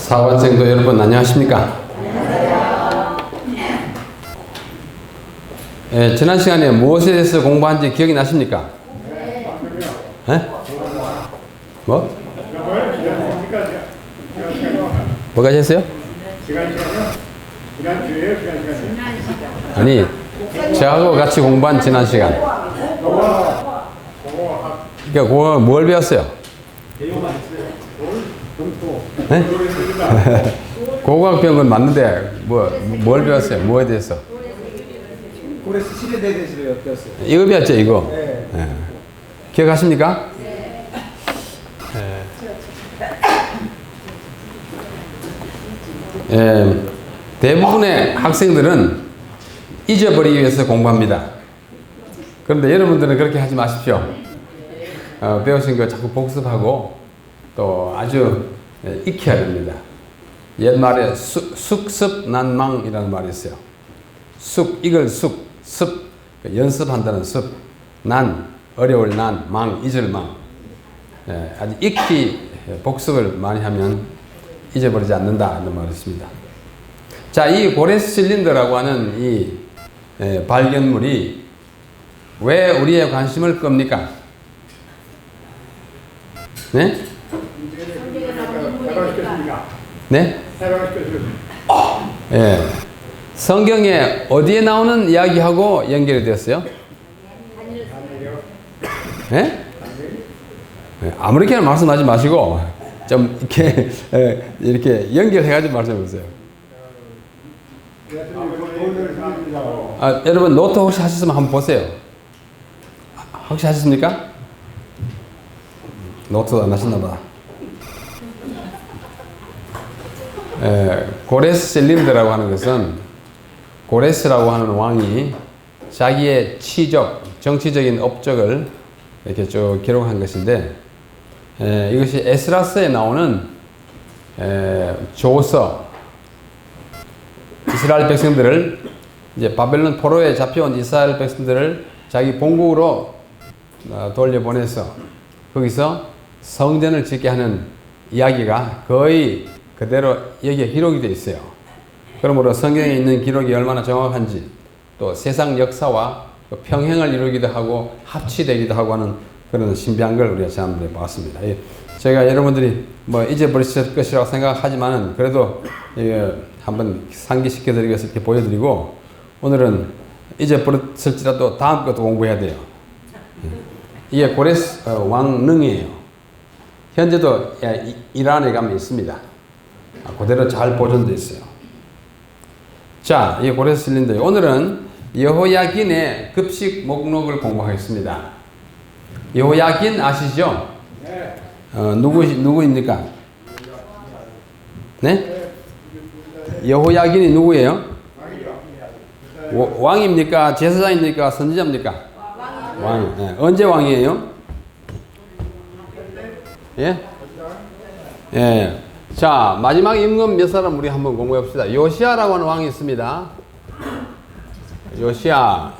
사관생도 여러분 안녕하십니까? 지난 시간에 무엇에 대해서 공부한지 기억이 나십니까? 네? 뭐? 뭐가 하셨어요? 아니, 저하고 같이 공부한 지난 시간. 그러니까 그거 뭘 배웠어요? 네? 고고학 배운 건 맞는데 뭘 배웠어요? 뭐에 대해서? 고레스 시대에 대해서 배웠어요. 이거 배웠죠, 이거? 네. 네. 기억하십니까? 네. 대부분의 학생들은 잊어버리기 위해서 공부합니다. 그런데 여러분들은 그렇게 하지 마십시오. 배우신 거 자꾸 복습하고 또 아주 익혀야 됩니다. 옛말에 숙습난망이라는 말이 있어요. 익을 습, 연습한다는 습, 난, 어려울 난, 망, 잊을 망. 아주 익히 복습을 많이 하면 잊어버리지 않는다 이런 말이 있습니다. 자, 이 고레스 실린더라고 하는 이 발견물이 왜 우리의 관심을 끕니까? 네? 네? 예. 성경에 어디에 나오는 이야기하고 연결이 되었어요? 네? 아무렇게나 말씀하지 마시고 좀 이렇게 연결해가지고 말씀해 보세요. 여러분 노트 혹시 하셨으면 한번 보세요. 혹시 하셨습니까? 노트 안 하셨나 봐. 고레스 실린더라고 하는 것은 고레스라고 하는 왕이 자기의 정치적인 업적을 이렇게 쭉 기록한 것인데, 이것이 에스라스에 나오는 조서, 이스라엘 백성들을 이제 바벨론 포로에 잡혀온 이스라엘 백성들을 자기 본국으로 돌려보내서 거기서 성전을 짓게 하는 이야기가 거의 그대로 여기에 기록이 되어 있어요. 그러므로 성경에 있는 기록이 얼마나 정확한지, 또 세상 역사와 평행을 이루기도 하고 합치되기도 하고 하는 그런 신비한 걸 우리가 지난번에 봤습니다. 제가 여러분들이 뭐 잊어버리실 것이라고 생각하지만은 그래도 한번 상기시켜드리기 위해서 이렇게 보여드리고, 오늘은 잊어버렸을지라도 다음 것도 공부해야 돼요. 이게 고레스 왕릉이에요. 현재도 이란에 가면 있습니다. 그대로 잘 보존되어 있어요. 자, 이 고레스 실린더예요. 오늘은 여호야긴의 급식 목록을 공부하겠습니다. 여호야긴 아시죠? 네. 누구입니까? 네? 여호야긴이 누구예요? 왕입니까? 제사장입니까? 선지자입니까? 왕. 네. 언제 왕이에요? 예? 예. 자, 마지막 임금 몇 사람 우리 한번 공부해 봅시다. 요시야라고 하는 왕이 있습니다. 요시야.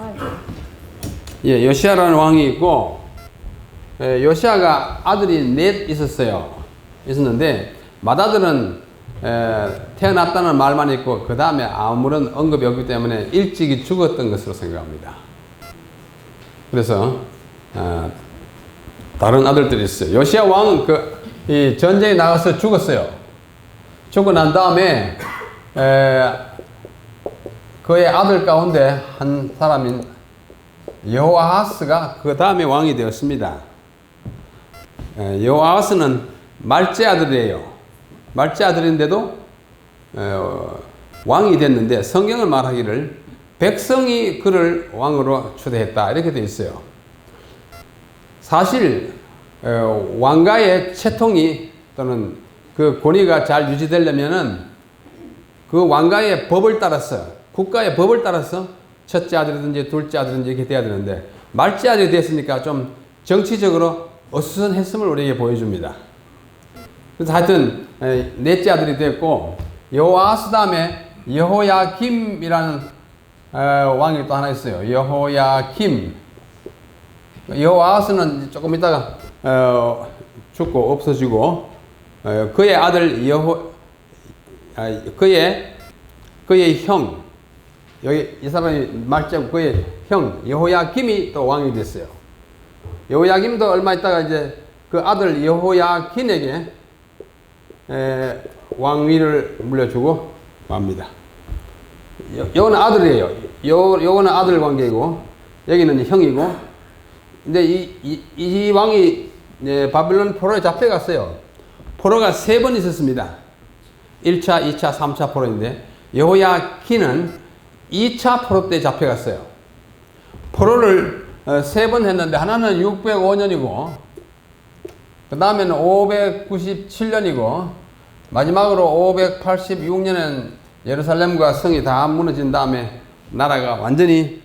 예, 요시야라는 왕이 있고, 요시야가 아들이 넷 있었는데, 맏아들은 태어났다는 말만 있고, 그 다음에 아무런 언급이 없기 때문에 일찍이 죽었던 것으로 생각합니다. 그래서, 다른 아들들이 있어요. 요시야 왕은 이 전쟁에 나가서 죽었어요. 죽고 난 다음에 그의 아들 가운데 한 사람인 여호아하스가 그 다음에 왕이 되었습니다. 여호아하스는 말째 아들이에요. 말째 아들인데도 왕이 됐는데, 성경을 말하기를 백성이 그를 왕으로 추대했다 이렇게 되어 있어요. 사실 왕가의 채통이 또는 그 권위가 잘 유지되려면은 그 왕가의 법을 따라서, 국가의 법을 따라서 첫째 아들이든지 둘째 아들이든지 이렇게 돼야 되는데, 말째 아들이 됐으니까 좀 정치적으로 어수선했음을 우리에게 보여줍니다. 그래서 하여튼 넷째 아들이 됐고, 여호아하스 다음에 여호야김이라는 왕이 또 하나 있어요. 여호야김. 여호아하스는 조금 있다가 죽고 없어지고, 그의 아들 그의 형, 여기 이 사람이 말자고 그의 형 여호야김이 또 왕이 됐어요. 여호야김도 얼마 있다가 이제 그 아들 여호야긴에게 왕위를 물려주고 맙니다. 요거는 아들이에요. 요거는 아들 관계이고 여기는 형이고. 근데 이 왕이 바빌론 포로에 잡혀갔어요. 포로가 3번 있었습니다. 1차, 2차, 3차 포로인데 여호야긴은 2차 포로 때 잡혀갔어요. 포로를 3번 했는데 하나는 605년이고 그 다음에는 597년이고 마지막으로 586년에는 예루살렘과 성이 다 무너진 다음에 나라가 완전히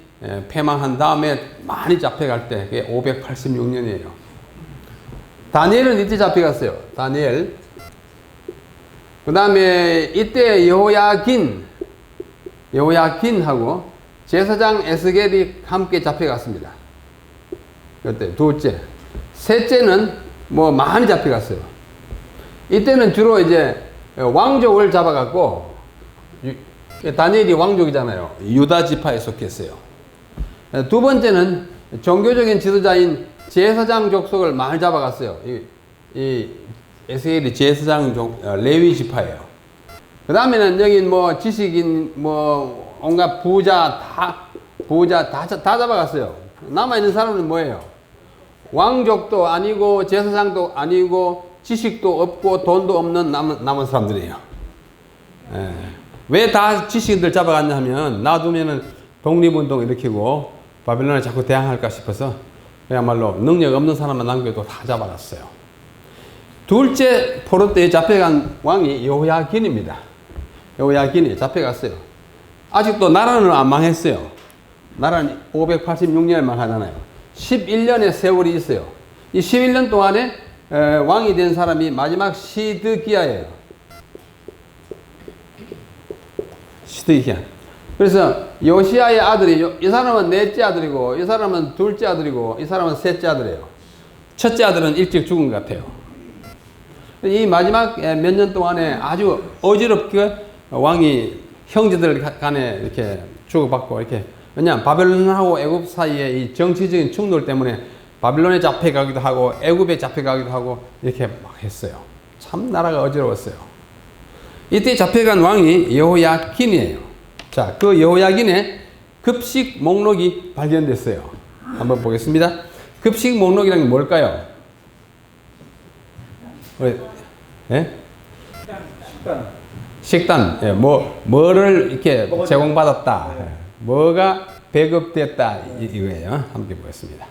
패망한 다음에 많이 잡혀갈 때 그게 586년이에요. 다니엘은 이때 잡혀갔어요. 다니엘. 그 다음에 이때 여호야긴하고 제사장 에스겔이 함께 잡혀갔습니다. 그때 둘째. 셋째는 뭐 많이 잡혀갔어요. 이때는 주로 이제 왕족을 잡아갔고 다니엘이 왕족이잖아요. 유다 지파에 속했어요. 두 번째는 종교적인 지도자인 제사장 족속을 많이 잡아갔어요. 이 에스겔이 제사장 레위 지파예요. 그 다음에는 여기 뭐 지식인 뭐 온갖 부자 다 잡아갔어요. 남아있는 사람은 뭐예요? 왕족도 아니고 제사장도 아니고 지식도 없고 돈도 없는 남은 사람들이에요. 왜 다 지식인들 잡아갔냐 하면 놔두면은 독립운동 일으키고 바빌론에 자꾸 대항할까 싶어서 그야말로 능력 없는 사람만 남겨도 다 잡아갔어요. 둘째 포로 때에 잡혀간 왕이 여호야긴입니다. 여호야긴이 잡혀갔어요. 아직도 나라는 안 망했어요. 나라는 586년에 망하잖아요. 11년의 세월이 있어요. 이 11년 동안에 왕이 된 사람이 마지막 시드기야예요. 시드기야. 그래서 요시야의 아들이, 이 사람은 넷째 아들이고 이 사람은 둘째 아들이고 이 사람은 셋째 아들이에요. 첫째 아들은 일찍 죽은 것 같아요. 이 마지막 몇 년 동안에 아주 어지럽게 왕이 형제들 간에 이렇게 주고받고 이렇게, 왜냐하면 바벨론하고 애굽 사이에 이 정치적인 충돌 때문에 바빌론에 잡혀가기도 하고 애굽에 잡혀가기도 하고 이렇게 막 했어요. 참 나라가 어지러웠어요. 이때 잡혀간 왕이 여호야긴이에요. 자, 그 여호야긴의 급식 목록이 발견됐어요. 한번 보겠습니다. 급식 목록이란 게 뭘까요? 예? 식단. 예, 뭐를 이렇게 제공받았다. 뭐가 배급됐다. 이거예요. 함께 보겠습니다.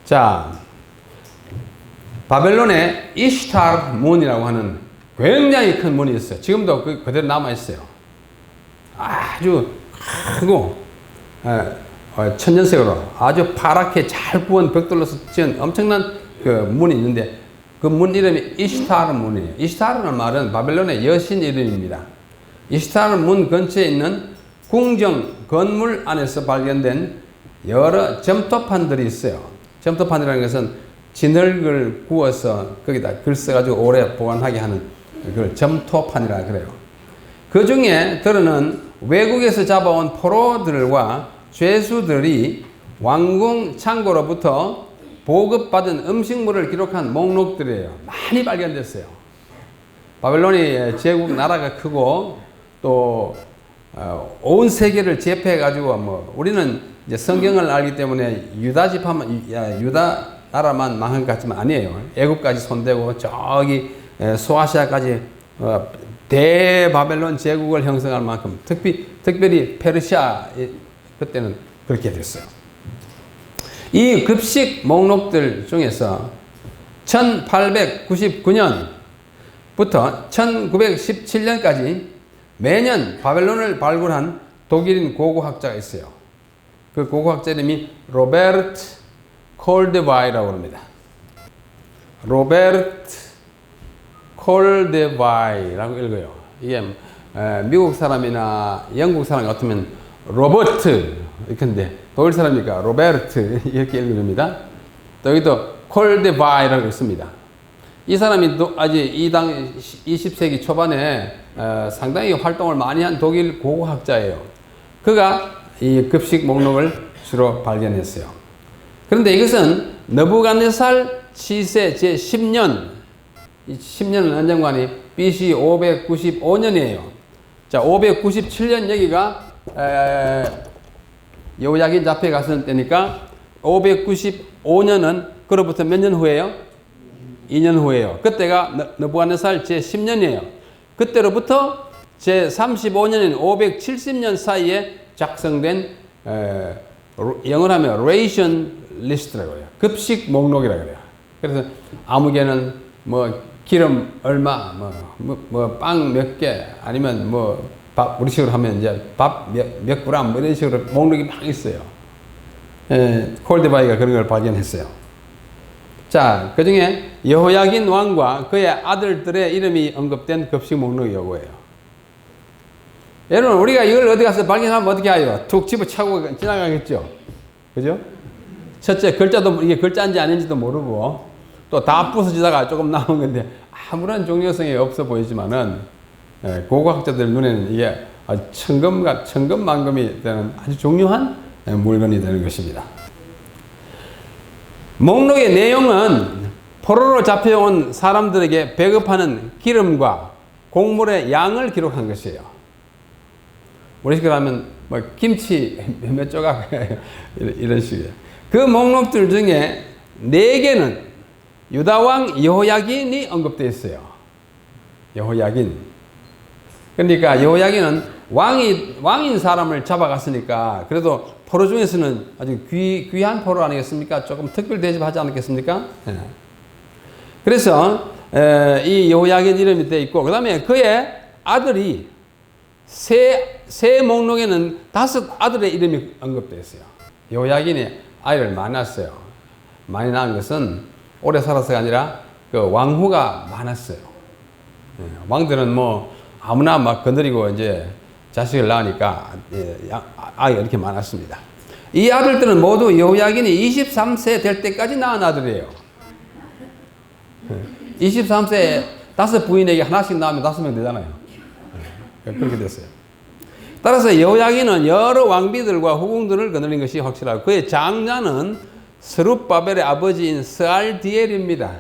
자, 바벨론에 이슈타르 문이라고 하는 굉장히 큰 문이 있어요. 지금도 그대로 남아있어요. 아주 크고, 천연색으로 아주 파랗게 잘 구운 벽돌로 지은 엄청난 그 문이 있는데, 그 문 이름이 이슈타르 문이에요. 이슈타르는 말은 바벨론의 여신 이름입니다. 이슈타르 문 근처에 있는 궁정 건물 안에서 발견된 여러 점토판들이 있어요. 점토판이라는 것은 진흙을 구워서 거기다 글 써가지고 오래 보관하게 하는 그걸 점토판이라 그래요. 그 중에 들어는 외국에서 잡아온 포로들과 죄수들이 왕궁 창고로부터 보급받은 음식물을 기록한 목록들이에요. 많이 발견됐어요. 바벨론이 제국 나라가 크고 또 온 세계를 제패해가지고 뭐 우리는 이제 성경을 알기 때문에 유다 나라만 망한 것 같지만 아니에요. 애굽까지 손대고 저기 소아시아까지 대바벨론 제국을 형성할 만큼 특별히 페르시아 그때는 그렇게 됐어요. 이 급식 목록들 중에서 1899년부터 1917년까지 매년 바벨론을 발굴한 독일인 고고학자가 있어요. 그 고고학자 이름이 로베르트 콜데바이라고 합니다. 로베르트 콜데바이라고 읽어요. 이게 미국 사람이나 영국 사람 같으면 로버트 이렇게인데 독일 사람이니까 로베르트 이렇게 읽습니다. 또 여기도 콜데바이라고 읽습니다. 이 사람이 아직 이 당 20세기 초반에 상당히 활동을 많이 한 독일 고고학자예요. 그가 이 급식 목록을 주로 발견했어요. 그런데 이것은 느부갓네살 치세 제10년, 이 10년은 언젠가니 BC 595년이에요. 자, 597년 여기가 여호야긴 잡혀 갔을 때니까 595년은 그로부터 몇 년 후에요? 2년 후에요. 그때가 느부갓네살 제10년이에요. 그때로부터 제35년인 570년 사이에 작성된 영어로 하면 ration list라고 해요. 급식 목록이라고 해요. 그래서 아무개는 뭐 기름 얼마, 뭐 빵 몇 개, 아니면 뭐 밥, 우리 식으로 하면 이제 밥 몇 그램, 뭐 이런 식으로 목록이 막 있어요. 콜드바이가 그런 걸 발견했어요. 자, 그 중에 여호야긴 왕과 그의 아들들의 이름이 언급된 급식 목록이 요거예요. 여러분, 우리가 이걸 어디 가서 발견하면 어떻게 해요? 툭 집어차고 지나가겠죠? 그죠? 첫째, 글자도, 이게 글자인지 아닌지도 모르고, 또 다 부서지다가 조금 나온 건데, 아무런 종료성이 없어 보이지만은, 고고학자들 눈에는 이게 천금만금이 되는 아주 중요한 물건이 되는 것입니다. 목록의 내용은 포로로 잡혀온 사람들에게 배급하는 기름과 곡물의 양을 기록한 것이에요. 우리 식으로 하면 뭐 김치 몇 조각 이런 식이에요. 그 목록들 중에 4개는 유다왕 여호야긴이 언급되어 있어요. 여호야긴. 그러니까 여호야긴은 왕인 사람을 잡아갔으니까 그래도 포로 중에서는 아주 귀한 포로 아니겠습니까? 조금 특별 대접하지 않겠습니까? 예. 그래서 이 여호야긴 이름이 되어 있고, 그 다음에 그의 아들이 세 목록에는 5 아들의 이름이 언급되어 있어요. 여호야긴이 아이를 많이 낳았어요. 많이 낳은 것은 오래 살아서가 아니라 그 왕후가 많았어요. 예. 왕들은 뭐 아무나 막 건드리고 이제 자식을 낳으니까 아이가 이렇게 많았습니다. 이 아들들은 모두 여호야긴이 23세 될 때까지 낳은 아들이에요. 23세에 5 부인에게 하나씩 낳으면 5명 되잖아요. 그렇게 됐어요. 따라서 여호야긴은 여러 왕비들과 후궁들을 거느린 것이 확실하고, 그의 장자는 스룹바벨의 아버지인 스알디엘입니다.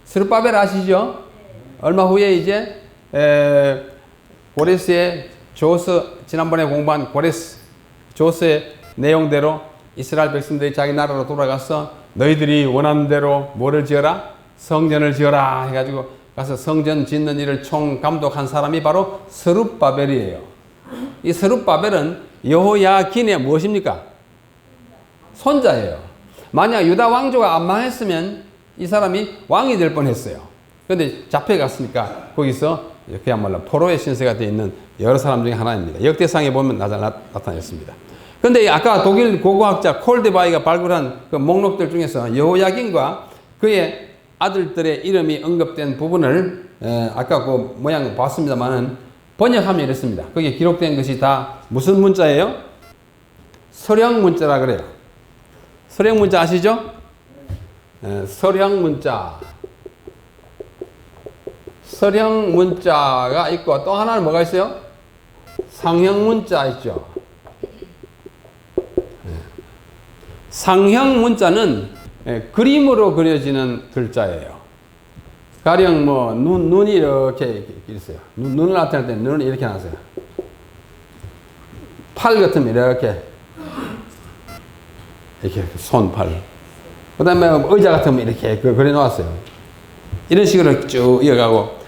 스룹바벨 아시죠? 얼마 후에 이제 고레스의 지난번에 공부한 고레스 조스의 내용대로 이스라엘 백성들이 자기 나라로 돌아가서 너희들이 원하는 대로 뭐를 지어라? 성전을 지어라 해가지고 가서 성전 짓는 일을 총 감독한 사람이 바로 스룹바벨이에요. 이 스룹바벨은 여호야긴의 무엇입니까? 손자예요. 만약 유다 왕조가 안 망했으면 이 사람이 왕이 될 뻔했어요. 그런데 잡혀갔으니까 거기서 그야말로 포로의 신세가 되어 있는 여러 사람 중에 하나입니다. 역대상에 보면 나타났습니다. 그런데 아까 독일 고고학자 콜드바이가 발굴한 그 목록들 중에서 여호야긴과 그의 아들들의 이름이 언급된 부분을 아까 그 모양 봤습니다만은 번역하면 이렇습니다. 거기에 기록된 것이 다 무슨 문자예요? 서령 문자라 그래요. 서령 문자 아시죠? 서령 문자. 서령 문자가 있고 또 하나는 뭐가 있어요? 상형 문자 있죠. 상형 문자는 그림으로 그려지는 글자예요. 가령 뭐 눈이 이렇게 있어요. 눈을 나타낼 때 눈을 이렇게 나왔어요. 팔 같으면 이렇게 손팔. 그 다음에 의자 같으면 이렇게 그려 놓았어요. 이런 식으로 쭉 이어가고,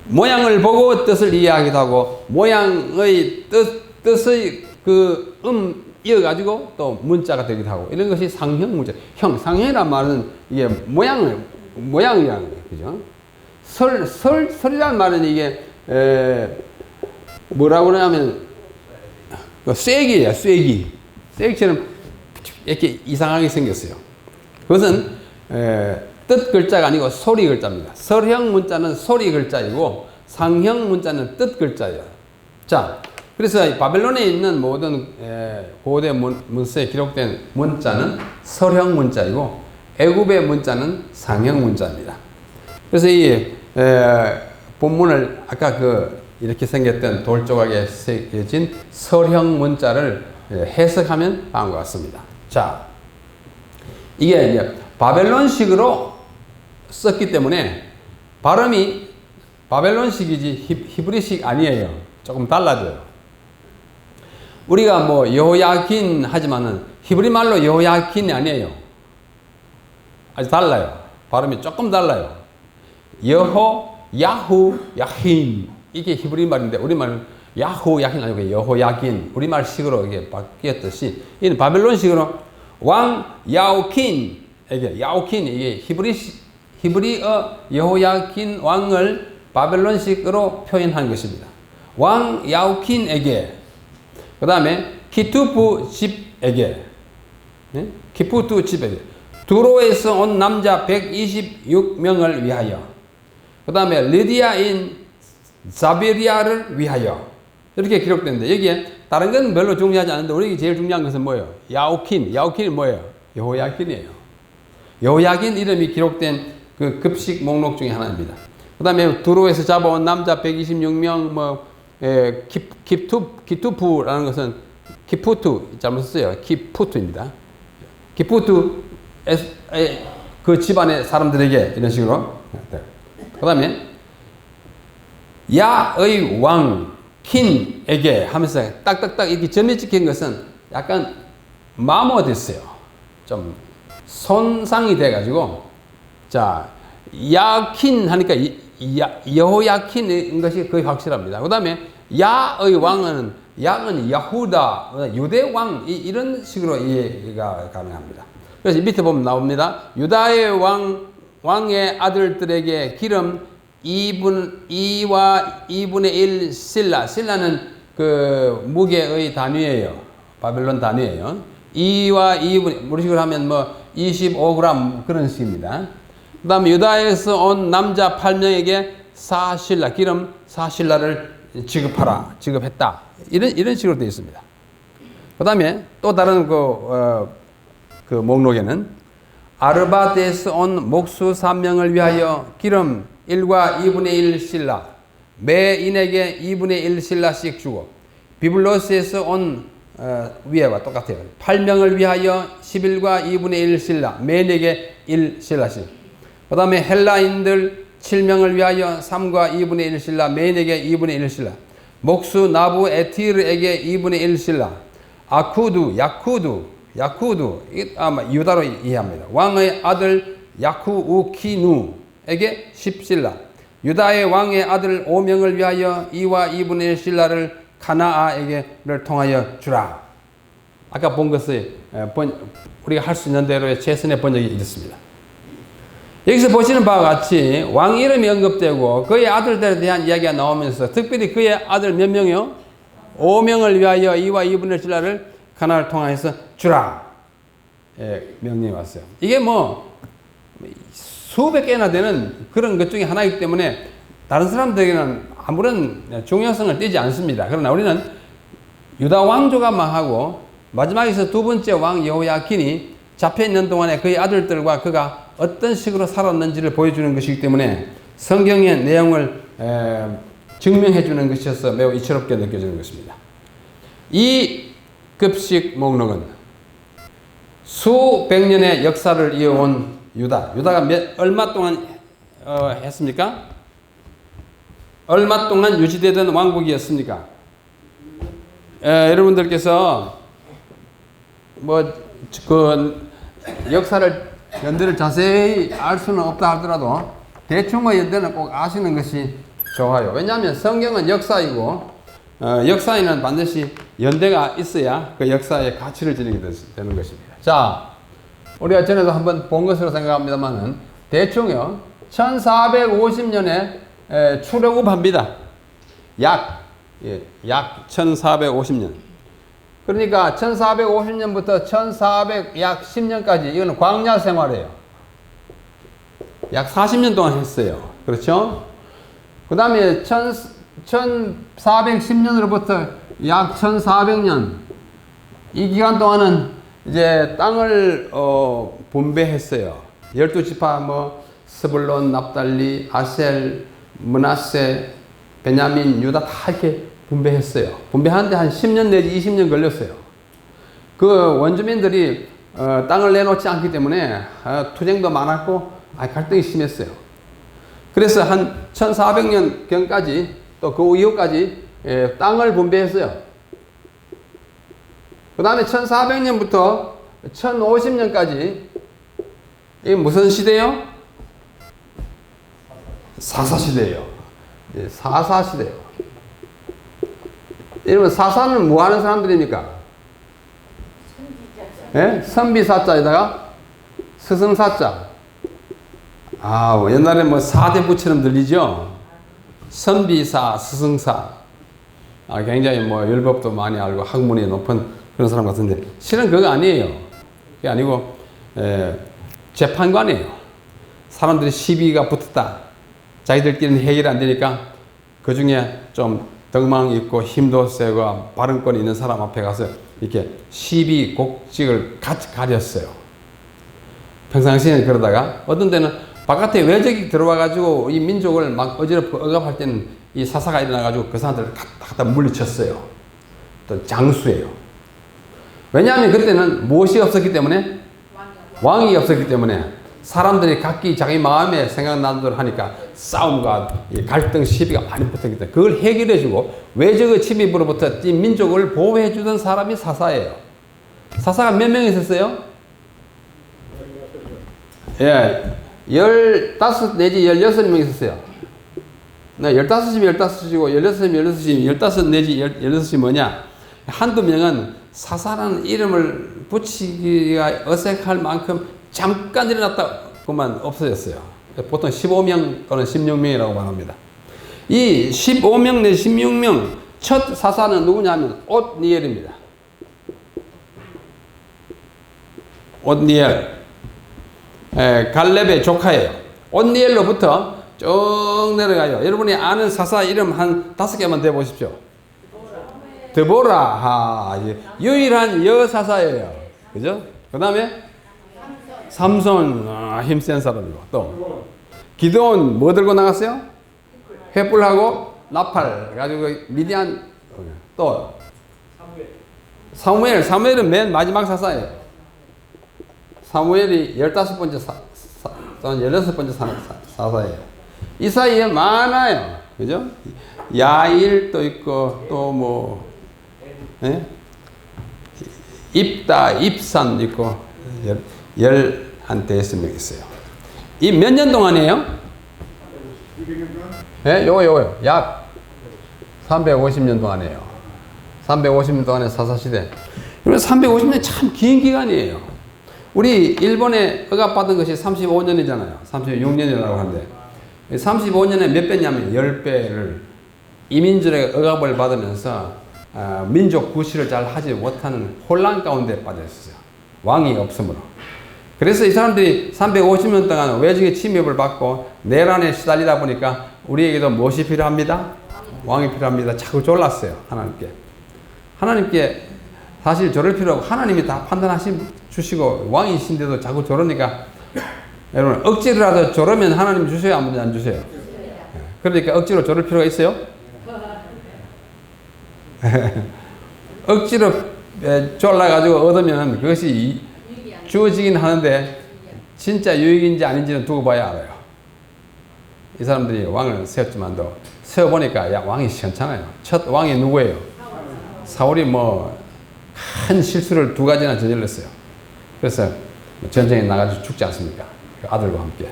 모양을 보고 뜻을 이해하기도 하고, 모양의 뜻의 이어가지고 또 문자가 되기도 하고, 이런 것이 상형 문자. 상형이란 말은 이게 모양이라는 거예요. 그죠? 설이란 말은 이게, 뭐라고 그러냐면, 쐐기예요, 쐐기. 쐐기처럼 이렇게 이상하게 생겼어요. 그것은, 뜻 글자가 아니고 소리 글자입니다. 설형 문자는 소리 글자이고, 상형 문자는 뜻 글자예요. 자, 그래서 바벨론에 있는 모든 고대 문서에 기록된 문자는 설형 문자이고 애굽의 문자는 상형 문자입니다. 그래서 이 본문을 아까 이렇게 생겼던 돌 조각에 새겨진 설형 문자를 해석하면 다음과 같습니다. 자, 이게 이제 바벨론식으로 썼기 때문에 발음이 바벨론식이지 히브리식 아니에요. 조금 달라져요. 우리가 뭐 여호야긴 하지만은 히브리 말로 여호야긴이 아니에요. 아주 달라요. 발음이 조금 달라요. 야후, 야힌 이게 히브리 말인데 우리말은 야후, 야힌 아니고 여호야긴 우리말식으로 이게 바뀌었듯이 이는 바벨론식으로 왕 야우킨에게 야우킨 이게 히브리어 여호야긴 왕을 바벨론식으로 표현한 것입니다. 왕 야우킨에게 그 다음에 키투프 집에게 키푸투 집에게 두로에서 온 남자 126명을 위하여 그 다음에 리디아인 자베리아를 위하여 이렇게 기록되는데 여기에 다른 건 별로 중요하지 않은데 우리에게 제일 중요한 것은 뭐예요? 야우킨이 뭐예요? 여호야긴이에요. 여호야긴 이름이 기록된 그 급식 목록 중에 하나입니다. 그 다음에 두로에서 잡아온 남자 126명 키투프라는 것은 키푸투 잘못 썼어요. 키푸투입니다. 키푸투 그 집안의 사람들에게 이런 식으로 그 다음에 야의 왕 킨에게 하면서 딱딱딱 이렇게 점이 찍힌 것은 약간 마모됐어요. 좀 손상이 돼가지고 자 야킨 하니까 여호야킨인 것이 거의 확실합니다. 그 다음에 야의 왕은 야후다 유대 왕 이런 식으로 이해가 가능합니다. 그래서 밑에 보면 나옵니다. 유다의 왕의 아들들에게 기름 2와 2분의 1 실라는 그 무게의 단위예요. 바벨론 단위예요. 2와 2분의 우리식으로 하면 뭐 25g 그런 식입니다. 그 다음에 유다에서 온 남자 8명에게 4실라 기름 4실라를 지급했다. 이런 식으로 되어 있습니다. 그 다음에 또 다른 그 목록에는 아르바드에서 온 목수 3명을 위하여 기름 1과 2분의 1 실라 매인에게 2분의 1 실라씩 주고 비블로스에서 온 위에와 똑같아요. 8명을 위하여 11과 2분의 1 실라 매인에게 1 실라씩 그 다음에 헬라인들 7명을 위하여 3과 2분의 1 실라 매인에게 2분의 1 실라 목수 나부 에티르에게 2분의 1 실라 야쿠두 아마 유다로 이해합니다. 왕의 아들 야쿠우키누에게 10실라 유다의 왕의 아들 5명을 위하여 2와 2분의 1 실라를 가나아에게를 통하여 주라. 아까 본 것을 우리가 할 수 있는 대로의 최선의 번역이 이렇습니다. 여기서 보시는 바와 같이 왕 이름이 언급되고 그의 아들들에 대한 이야기가 나오면서 특별히 그의 아들 몇 명이요? 5명을 위하여 2와 2분의 1 실라를 가나를 통하여서 주라. 명령이 왔어요. 이게 뭐 수백 개나 되는 그런 것 중에 하나이기 때문에 다른 사람들에게는 아무런 중요성을 띠지 않습니다. 그러나 우리는 유다 왕조가 망하고 마지막에서 두 번째 왕 여호야킨이 잡혀있는 동안에 그의 아들들과 그가 어떤 식으로 살았는지를 보여주는 것이기 때문에 성경의 내용을 증명해 주는 것이어서 매우 이채롭게 느껴지는 것입니다. 이 급식 목록은 수백 년의 역사를 이어온 유다가 얼마 동안 했습니까? 얼마 동안 유지되던 왕국이었습니까? 여러분들께서 그 역사를 연대를 자세히 알 수는 없다 하더라도 대충의 연대는 꼭 아시는 것이 좋아요. 왜냐하면 성경은 역사이고 역사에는 반드시 연대가 있어야 그 역사의 가치를 지니게 되는 것입니다. 자, 우리가 전에도 한번 본 것으로 생각합니다만은 대충요 1450년에 출애굽합니다. 약 1450년. 그러니까 1450년부터 1400약 10년까지 이거는 광야 생활이에요. 약 40년 동안 했어요. 그렇죠? 그 다음에 1410년으로부터 약 1400년 이 기간 동안은 이제 땅을 분배했어요. 12지파 스불론, 납달리, 아셀, 므낫세, 베냐민, 유다 다 이렇게 분배했어요. 분배하는데 한 10년 내지 20년 걸렸어요. 그 원주민들이 땅을 내놓지 않기 때문에 투쟁도 많았고 갈등이 심했어요. 그래서 한 1400년경까지 또 그 이후까지 땅을 분배했어요. 그 다음에 1400년부터 1050년까지 이게 무슨 시대요? 사사시대예요. 사사시대예요. 여러분 사사는 뭐 하는 사람들입니까? 예? 선비사자에다가 스승사자. 옛날에 뭐 사대부처럼 들리죠? 선비사, 스승사. 굉장히 뭐 율법도 많이 알고 학문이 높은 그런 사람 같은데 실은 그거 아니에요. 그게 아니고 재판관이에요. 사람들이 시비가 붙었다. 자기들끼리는 해결이 안 되니까 그 중에 좀 덕망 있고 힘도 세고 발언권이 있는 사람 앞에 가서 이렇게 시비 곡직을 같이 가렸어요. 평상시에는 그러다가 어떤 때는 바깥에 외적이 들어와가지고 이 민족을 막 어지럽고 억압할 때는 이 사사가 일어나가지고 그 사람들을 갖다 물리쳤어요. 또 장수예요. 왜냐하면 그때는 무엇이 없었기 때문에? 왕이 없었기 때문에 사람들이 각기 자기 마음에 생각나는 대로 하니까 싸움과 갈등, 시비가 많이 붙었기 때문에 그걸 해결해주고 외적의 침입으로부터 이 민족을 보호해주던 사람이 사사예요. 사사가 몇 명 있었어요? 15 내지 16명 있었어요. 15이면 15이고 16이면 16이면 15 내지 16이 뭐냐? 한두 명은 사사라는 이름을 붙이기가 어색할 만큼 잠깐 일어났다고만 없어졌어요. 보통 15명 또는 16명이라고 말합니다. 이 15명 내지 16명 첫 사사는 누구냐면 엇니엘입니다. 엇니엘. 갈렙의 조카예요. 엇니엘로부터 쭉 내려가요. 여러분이 아는 사사 이름 한 5개만 대보십시오. 드보라, 유일한 여사사예요. 그죠? 그 다음에 삼손, 힘센 사람이고, 또 기드온 뭐 들고 나갔어요? 횃불하고 나팔 가지고 미디안, 또 사무엘은 맨 마지막 사사예요. 사무엘이 15번째 또는 16번째 사사예요. 이 사이에 많아요. 그죠? 야일도 있고, 또 뭐, 입다, 입산 있고, 15명 있어요. 이 몇 년 동안이에요? 요거요. 약 350년 동안이에요. 350년 동안의 사사시대. 350년 참 긴 기간이에요. 우리 일본에 억압받은 것이 35년이잖아요. 36년이라고 하는데 35년에 몇 배냐면 10배를 이민족의 억압을 받으면서 민족 구실을 잘 하지 못하는 혼란 가운데 빠졌어요. 왕이 없으므로. 그래서 이 사람들이 350년 동안 외적의 침입을 받고 내란에 시달리다 보니까 우리에게도 무엇이 필요합니다? 왕이 필요합니다. 자꾸 졸랐어요. 하나님께 사실 저럴 필요 없고 하나님이 다 주시고 왕이신데도 자꾸 저러니까 여러분 억지로라도 저러면 하나님 주세요? 안 주세요? 그러니까 억지로 저럴 필요가 있어요? 억지로 졸라가지고 얻으면 그것이 주어지긴 하는데 진짜 유익인지 아닌지는 두고 봐야 알아요. 이 사람들이 왕을 세웠지만도 세워보니까 왕이 시원찮아요. 첫 왕이 누구예요? 사울이 큰 실수를 2가지나 저질렀어요. 그래서 전쟁에 나가서 죽지 않습니까? 그 아들과 함께.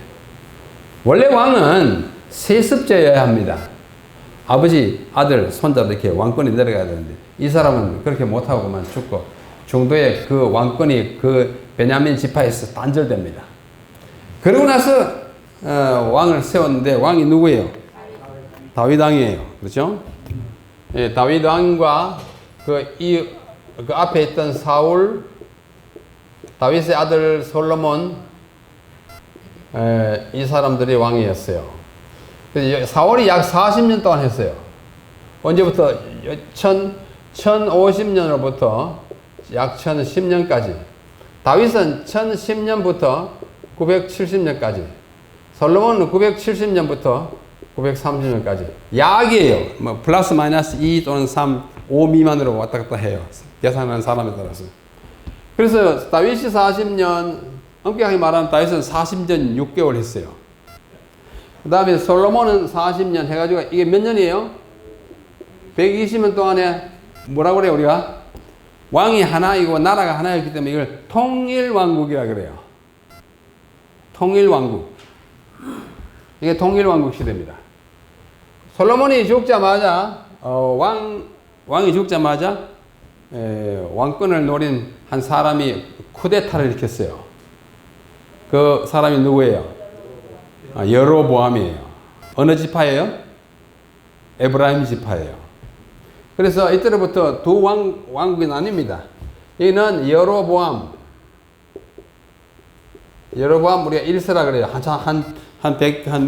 원래 왕은 세습제여야 합니다. 아버지, 아들, 손자도 이렇게 왕권이 내려가야 되는데 이 사람은 그렇게 못하고만 죽고 중도에 그 왕권이 그 베냐민 지파에서 단절됩니다. 그러고 나서 왕을 세웠는데 왕이 누구예요? 다윗 왕이에요. 그렇죠? 예, 다윗 왕과 그 앞에 있던 사울, 다윗의 아들 솔로몬, 이 사람들이 왕이었어요. 사울이 약 40년 동안 했어요. 언제부터? 1050년으로부터 약 1010년까지. 다윗은 1010년부터 970년까지 솔로몬은 970년부터 930년까지 약이에요. 뭐 플러스 마이너스 2 또는 3, 5 미만으로 왔다 갔다 해요. 계산하는 사람에 따라서. 그래서 다윗이 40년, 엄격하게 말하면 다윗은 40년 6개월 했어요. 그 다음에 솔로몬은 40년 해가지고 이게 몇 년이에요? 120년 동안에 뭐라고 그래요 우리가? 왕이 하나이고 나라가 하나였기 때문에 이걸 통일왕국이라 그래요. 통일왕국. 이게 통일왕국 시대입니다. 솔로몬이 죽자마자 왕이 죽자마자 왕권을 노린 한 사람이 쿠데타를 일으켰어요. 그 사람이 누구예요? 여로보암이에요. 어느 지파예요? 에브라임 지파예요. 그래서 이때로부터 두 왕국이 나뉩니다. 이는 여로보암 우리가 1세라 그래요. 한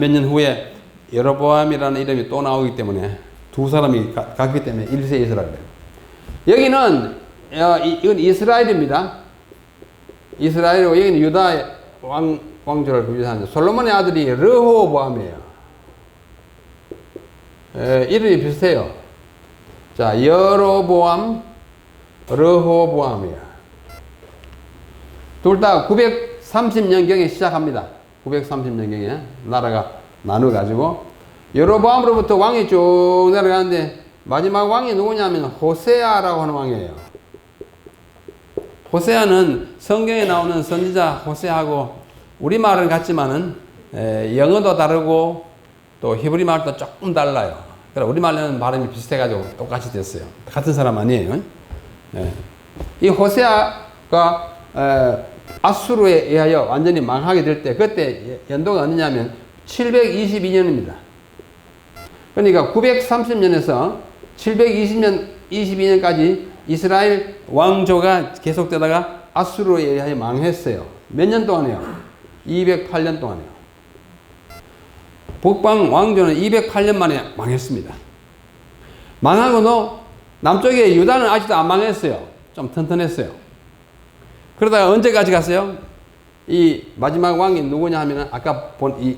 몇 년 후에 여로보암이라는 이름이 또 나오기 때문에 두 사람이 갔기 때문에 1세 2세라 그래요. 여기는 이건 이스라엘입니다. 이스라엘이고 여기는 유다의 왕조를 구비하는 솔로몬의 아들이 르호보암이에요. 이름이 비슷해요. 자, 여로보암, 르호보암이에요. 둘 다 930년경에 시작합니다. 930년경에 나라가 나눠가지고 여로보암으로부터 왕이 쭉 내려가는데 마지막 왕이 누구냐면 호세아라고 하는 왕이에요. 호세아는 성경에 나오는 선지자 호세아하고 우리말은 같지만은 영어도 다르고 또 히브리 말도 조금 달라요. 그래서 우리말로는 발음이 비슷해가지고 똑같이 됐어요. 같은 사람 아니에요. 이 호세아가 아수르에 의하여 완전히 망하게 될 때 그때 연도가 어느냐면 722년입니다. 그러니까 930년에서 722년까지 이스라엘 왕조가 계속되다가 아수르에 의하여 망했어요. 몇 년 동안이요? 208년 동안이요. 북방 왕조는 208년 만에 망했습니다. 망하고도 남쪽에 유다는 아직도 안 망했어요. 좀 튼튼했어요. 그러다가 언제까지 갔어요? 이 마지막 왕이 누구냐 하면 아까 본 이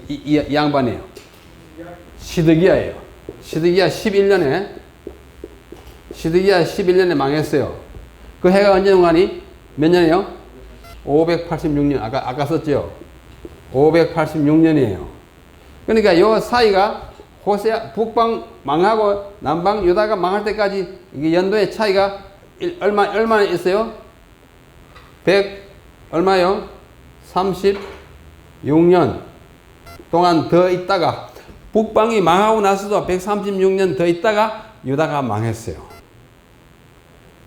양반이에요. 시드기야예요. 시드기야 11년에 망했어요. 그 해가 언제 동안이 몇 년이에요? 586년. 아까 썼죠? 586년이에요. 그러니까 요 사이가 호세아 북방 망하고 남방 유다가 망할 때까지 이게 연도의 차이가 얼마나 있어요? 100 얼마요? 36년 동안 더 있다가 북방이 망하고 나서도 136년 더 있다가 유다가 망했어요.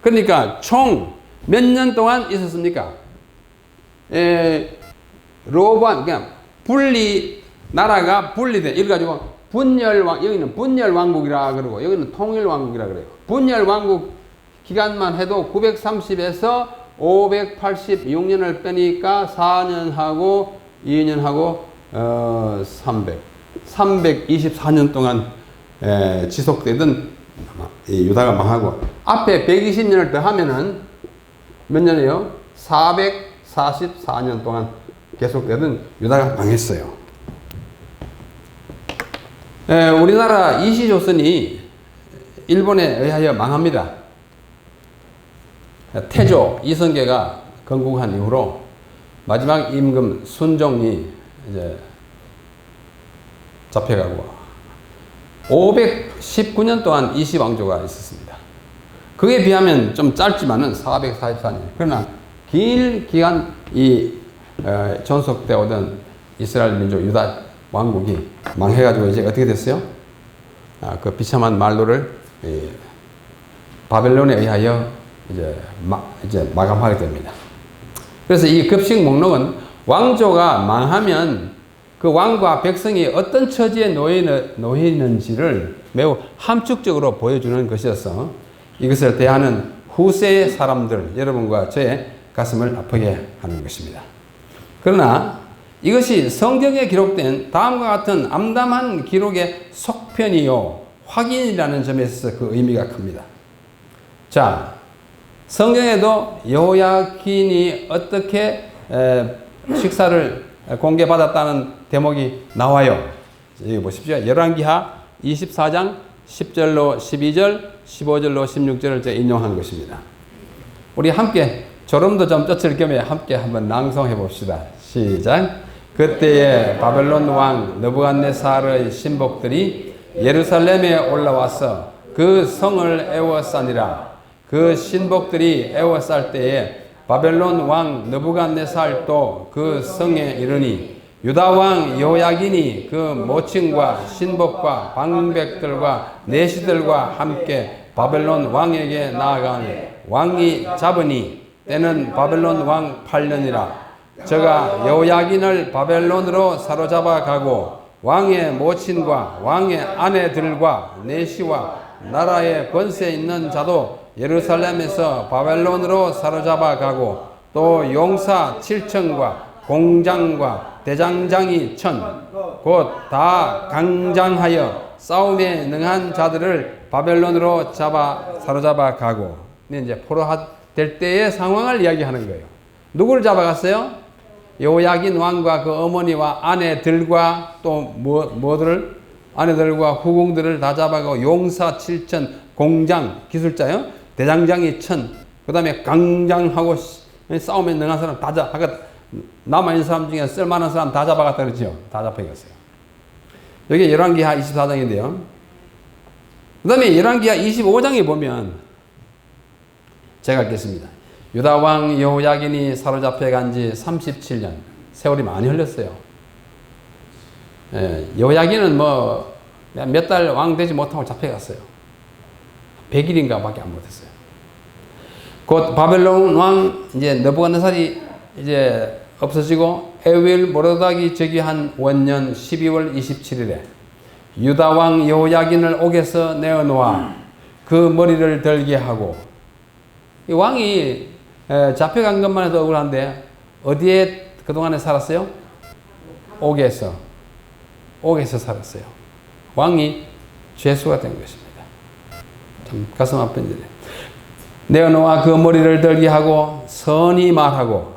그러니까 총 몇 년 동안 있었습니까? 로반 그냥 나라가 분리돼. 이래 가지고 여기는 분열왕국이라 그러고 여기는 통일왕국이라 그래요. 분열왕국 기간만 해도 930에서 586년을 빼니까 4년하고 2년하고 324년 동안 지속되던 유다가 망하고 앞에 120년을 더하면은 몇 년이에요? 444년 동안 계속되던 유다가 망했어요. 우리나라 이시조선이 일본에 의하여 망합니다. 태조 이성계가 건국한 이후로 마지막 임금 순종이 이제 잡혀가고 519년 동안 이시왕조가 있었습니다. 그에 비하면 좀 짧지만은 444년. 그러나 긴 기간 존속되어 오던 이스라엘 민족 유다 왕국이 망해가지고 이제 어떻게 됐어요? 그 비참한 말로를 바벨론에 의하여 이제 마감하게 됩니다. 그래서 이 급식 목록은 왕조가 망하면 그 왕과 백성이 어떤 처지에 놓여 있는지를 매우 함축적으로 보여주는 것이어서 이것을 대하는 후세의 사람들, 여러분과 저의 가슴을 아프게 하는 것입니다. 그러나 이것이 성경에 기록된 다음과 같은 암담한 기록의 속편이요, 확인이라는 점에 있어서 그 의미가 큽니다. 자, 성경에도 여호야긴이 어떻게 식사를 공개받았다는 대목이 나와요. 여기 보십시오. 열왕기하 24장 10절로 12절, 15절로 16절을 제가 인용한 것입니다. 우리 함께 졸음도 좀 쫓을 겸해 함께 한번 낭송해 봅시다. 시작. 그때에 바벨론 왕 느부갓네살의 신복들이 예루살렘에 올라와서 그 성을 에워싸니라. 그 신복들이 에워쌀 때에 바벨론 왕 느부갓네살도 그 성에 이르니 유다 왕 여호야긴이 그 모친과 신복과 방백들과 내시들과 함께 바벨론 왕에게 나아가니 왕이 잡으니 때는 바벨론 왕 8년이라. 저가 여호야긴을 바벨론으로 사로잡아 가고 왕의 모친과 왕의 아내들과 내시와 나라의 권세 있는 자도 예루살렘에서 바벨론으로 사로잡아 가고 또 용사 7천과 공장과 대장장이 1,000 곧 다 강장하여 싸움에 능한 자들을 바벨론으로 사로잡아 가고. 이제 포로될 때의 상황을 이야기하는 거예요. 누구를 잡아갔어요? 여호야긴 왕과 그 어머니와 아내들과 또 뭐들을 아내들과 후궁들을 다 잡아가고 용사 7천, 공장 기술자요, 대장장이 1,000, 그 다음에 강장하고 싸움에 능한 사람 다 남아있는 사람 중에 쓸만한 사람 다 잡아갔다 그러죠. 다 잡혀갔어요. 여기 열왕기하 24장인데요. 그 다음에 열왕기하 25장에 보면 제가 읽겠습니다. 유다 왕 여호야긴이 사로잡혀 간 지 37년. 세월이 많이 흘렀어요. 여호야긴은 뭐 몇 달 왕 되지 못하고 잡혀갔어요. 100일인가 밖에 안 못했어요. 곧 바벨론 왕 이제 느부갓네살이 이제 없어지고 에윌 모로닥이 즉위한 원년 12월 27일에 유다 왕 여호야긴을 옥에서 내어놓아 그 머리를 들게 하고. 이 왕이 잡혀간 것만 해도 억울한데 어디에 그동안에 살았어요? 옥에서 살았어요. 왕이 죄수가 된 것입니다. 참 가슴 아픈 일이에요. 내어놓아 그 머리를 들게 하고 선히 말하고.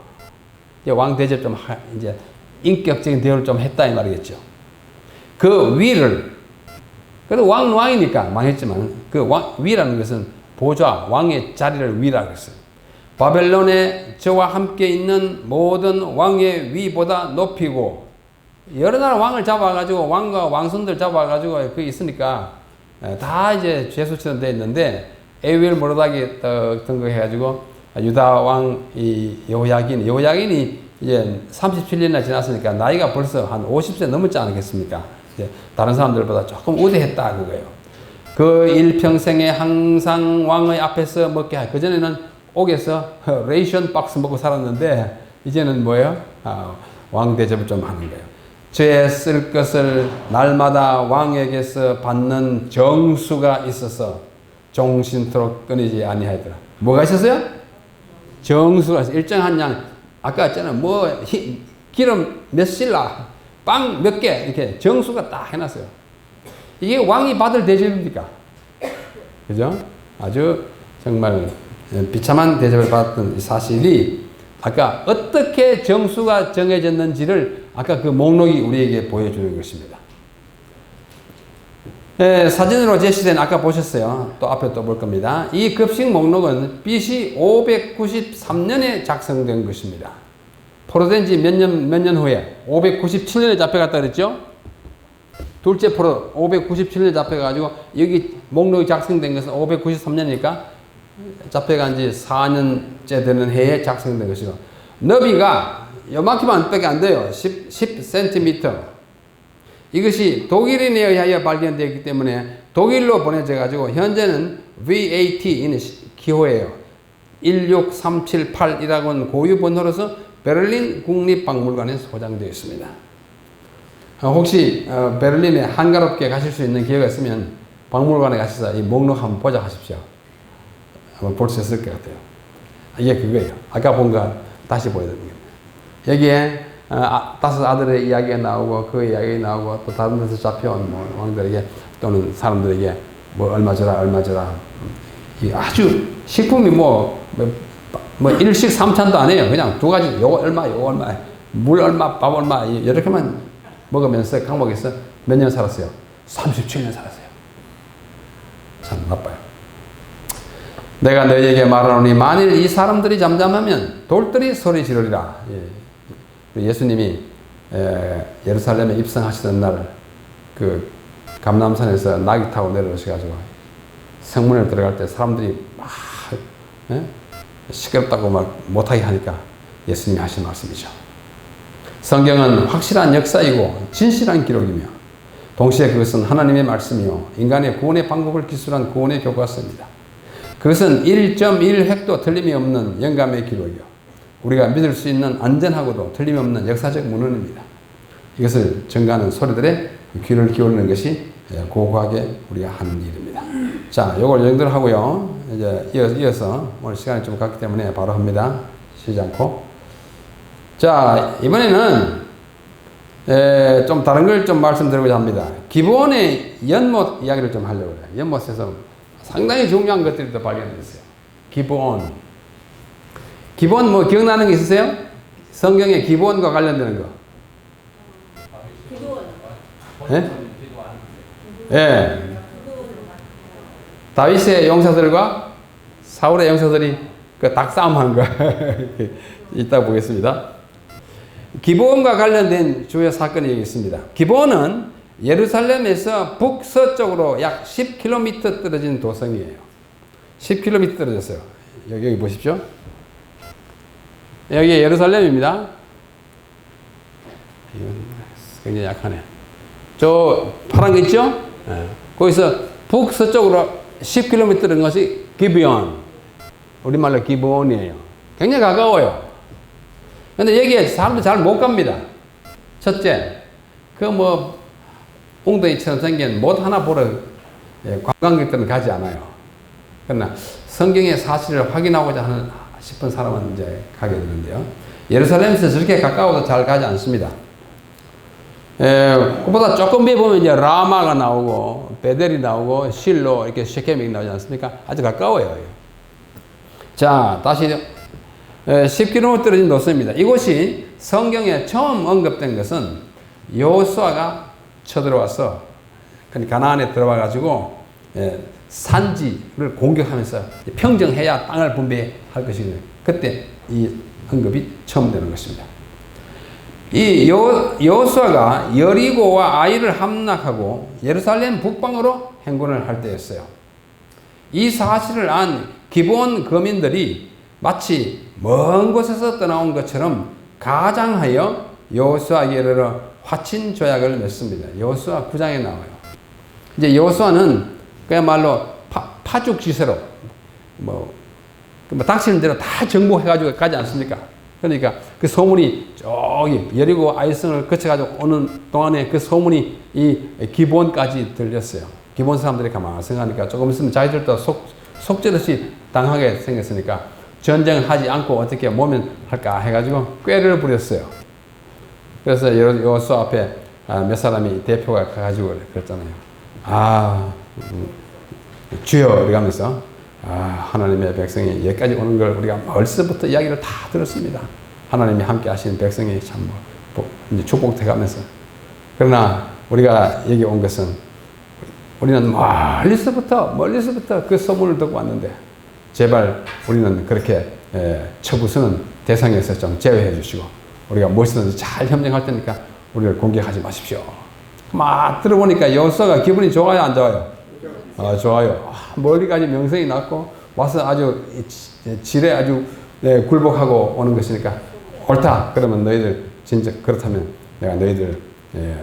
왕 대접 좀 이제 인격적인 대우를 좀 했다 이 말이겠죠. 그 위를, 그래도 왕이니까 망했지만 그 위라는 것은 보좌, 왕의 자리를 위라고 했어요. 바벨론에 저와 함께 있는 모든 왕의 위보다 높이고. 여러 나라 왕을 잡아가지고 왕과 왕손들 잡아가지고 그 있으니까 다 이제 죄수처럼 돼 있는데 에윌 모로닥이 등극해가지고 유다 왕 이 여호야긴이 이제 37년이나 지났으니까 나이가 벌써 한 50세 넘었지 않겠습니까? 이제 다른 사람들보다 조금 우대했다 그거예요. 그 일평생에 항상 왕의 앞에서 먹게 할. 그전에는 옥에서 레이션 박스 먹고 살았는데 이제는 뭐예요? 왕 대접을 좀 하는 거예요. 저의 쓸 것을 날마다 왕에게서 받는 정수가 있어서 종신토록 끊이지 아니하더라. 뭐가 있었어요? 정수가 있어요. 일정한 양. 아까 했잖아요. 기름 몇 실라, 빵 몇 개, 이렇게 정수가 딱 해놨어요. 이게 왕이 받을 대접입니까? 그죠? 아주 정말 비참한 대접을 받았던 사실이 아까 어떻게 정수가 정해졌는지를 아까 그 목록이 우리에게 보여주는 것입니다. 사진으로 제시된 아까 보셨어요. 또 앞에 또 볼 겁니다. 이 급식 목록은 BC 593년에 작성된 것입니다. 포로된 지 몇 년 후에 597년에 잡혀갔다 그랬죠? 둘째 포로 597년에 잡혀가지고 여기 목록이 작성된 것은 593년이니까 잡혀간 지 4년째 되는 해에 작성된 것이고 너비가 요만큼만 밖에 안 돼요. 10cm. 이것이 독일인에 의하여 발견되었기 때문에 독일로 보내져 가지고 현재는 VAT 기호예요. 16378이라고는 고유 번호로서 베를린 국립박물관에 소장되어 있습니다. 혹시 베를린에 한가롭게 가실 수 있는 기회가 있으면 박물관에 가셔서 이 목록 한번 보자 하십시오. 한번 볼 수 있을 것 같아요. 이게 그거예요. 아까 본 거 다시 보여드립니다. 여기에 5 아들의 이야기가 나오고 그 이야기 나오고 또 다른 데서 잡혀온 왕들에게 또는 사람들에게 얼마 줘라 이 아주 식품이 일식 3찬도 안 해요. 그냥 두 가지 요거 얼마 물 얼마 밥 얼마 이렇게만 먹으면서 감옥에서 몇 년 살았어요? 37년 살았어요. 참 나빠요. 내가 너희에게 말하노니 만일 이 사람들이 잠잠하면 돌들이 소리 지르리라. 예수님이 예루살렘에 입성하시던 날 그 감람산에서 나귀 타고 내려오셔가지고 성문에 들어갈 때 사람들이 막 시끄럽다고 막 못하게 하니까 예수님이 하신 말씀이죠. 성경은 확실한 역사이고 진실한 기록이며 동시에 그것은 하나님의 말씀이요 인간의 구원의 방법을 기술한 구원의 교과서입니다. 그것은 1.1획도 틀림이 없는 영감의 기록이요 우리가 믿을 수 있는 안전하고도 틀림이 없는 역사적 문헌입니다. 이것을 전가하는 소리들의 귀를 기울이는 것이 고고하게 우리가 하는 일입니다. 자, 요걸 정도로 하고요. 이제 이어서 오늘 시간이 좀 갔기 때문에 바로 합니다. 쉬지 않고. 자, 이번에는 좀 다른 걸 좀 말씀드리고자 합니다. 기본의 연못 이야기를 좀 하려고 해요. 연못에서 상당히 중요한 것들이 또 발견됐어요. 기본 뭐 기억나는 게 있으세요? 성경의 기본과 관련되는 거. 예? 예. 다윗의 용사들과 사울의 용사들이 그 닭싸움 하는 거 이따 보겠습니다. 기브온과 관련된 주요 사건이 여기 있습니다. 기브온은 예루살렘에서 북서쪽으로 약 10km 떨어진 도성이에요. 10km 떨어졌어요. 여기 보십시오. 여기 예루살렘입니다. 굉장히 약하네. 저 파란 거 있죠? 네. 거기서 북서쪽으로 10km 떨어진 것이 기브온. 우리말로 기브온이에요. 굉장히 가까워요. 근데 여기에 사람들 잘 못 갑니다. 첫째, 웅덩이처럼 생긴 못 하나 보러 관광객들은 가지 않아요. 그러나 성경의 사실을 확인하고자 싶은 사람은 이제 가게 되는데요. 예루살렘에서 저렇게 가까워도 잘 가지 않습니다. 그보다 조금 위에 보면 이제 라마가 나오고, 베델이 나오고, 실로, 이렇게 셰켐이 나오지 않습니까? 아주 가까워요. 자, 다시 10km 떨어진 도서입니다. 이곳이 성경에 처음 언급된 것은 여호수아가 쳐들어와서 가나안에 들어와 가지고 산지를 공격하면서 평정해야 땅을 분배할 것이거든요. 그때 이 언급이 처음 되는 것입니다. 이 여호수아가 여리고와 아이를 함락하고 예루살렘 북방으로 행군을 할 때였어요. 이 사실을 안 기브온 거민들이 마치 먼 곳에서 떠나온 것처럼 가장하여 여호수아에게 이르러 화친 조약을 맺습니다. 여호수아 9장에 나와요. 이제 여호수아는 그야말로 파죽지세로 닥치는 대로 다 정복해가지고 가지 않습니까? 그러니까 그 소문이 저기 여리고 아이성을 거쳐가지고 오는 동안에 그 소문이 이 기브온까지 들렸어요. 기브온 사람들이 가만히 생각하니까 조금 있으면 자기들도 속절없이 당하게 생겼으니까 전쟁을 하지 않고 어떻게 모면 할까 해가지고 꾀를 부렸어요. 그래서 여호수아 앞에 몇 사람이 대표가 가가지고 그랬잖아요. 주여 이러면서 하나님의 백성이 여기까지 오는 걸 우리가 벌써부터 이야기를 다 들었습니다. 하나님이 함께 하시는 백성이 참 이제 축복돼가면서. 그러나 우리가 여기 온 것은 우리는 멀리서부터 그 소문을 듣고 왔는데 제발 우리는 그렇게 처부수는 대상에서 좀 제외해 주시고 우리가 무엇이든지 잘 협력할 테니까 우리를 공격하지 마십시오. 막 들어보니까 여호수아가 기분이 좋아요, 안 좋아요? 좋아요. 멀리까지 명성이 났고 와서 아주 질에 아주 굴복하고 오는 것이니까 옳다. 그러면 너희들 진짜 그렇다면 내가 너희들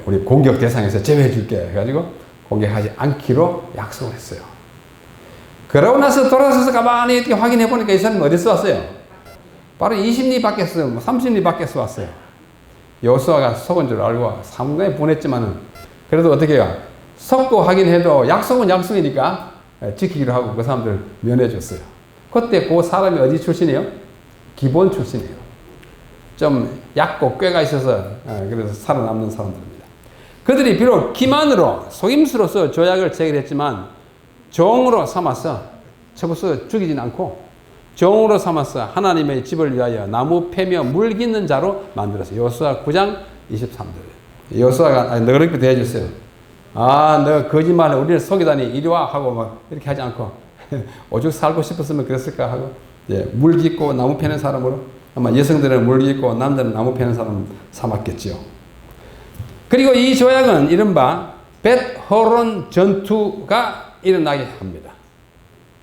우리 공격 대상에서 제외해 줄게 해가지고 공격하지 않기로 약속을 했어요. 그러고 나서 돌아서서 가만히 이렇게 확인해 보니까 이 사람이 어디서 왔어요? 바로 20리 밖에서 30리 밖에서 왔어요. 여호수아가 속은 줄 알고 상당히 분했지만은 그래도 어떻게 해요? 속고 확인해도 약속은 약속이니까 지키기로 하고 그 사람들 면해 줬어요. 그때 그 사람이 어디 출신이에요? 기브온 출신이에요. 좀 얕고 꾀가 있어서 그래서 살아남는 사람들입니다. 그들이 비록 기만으로 속임수로서 조약을 체결했지만 종으로 삼아서 처부수 죽이진 않고 종으로 삼아서 하나님의 집을 위하여 나무 패며 물 깃는 자로 만들었어요. 여호수아 9장 23절. 여호수아가 너그럽게 대해줬어요. 너 거짓말을 우리를 속이다니 이리 와 하고 막 이렇게 하지 않고 오죽 살고 싶었으면 그랬을까 하고 물 짓고 나무 패는 사람으로 아마 여성들은 물 짓고 남자는 나무 패는 사람 삼았겠지요. 그리고 이 조약은 이른바 벳호론 전투가 일어나게 합니다.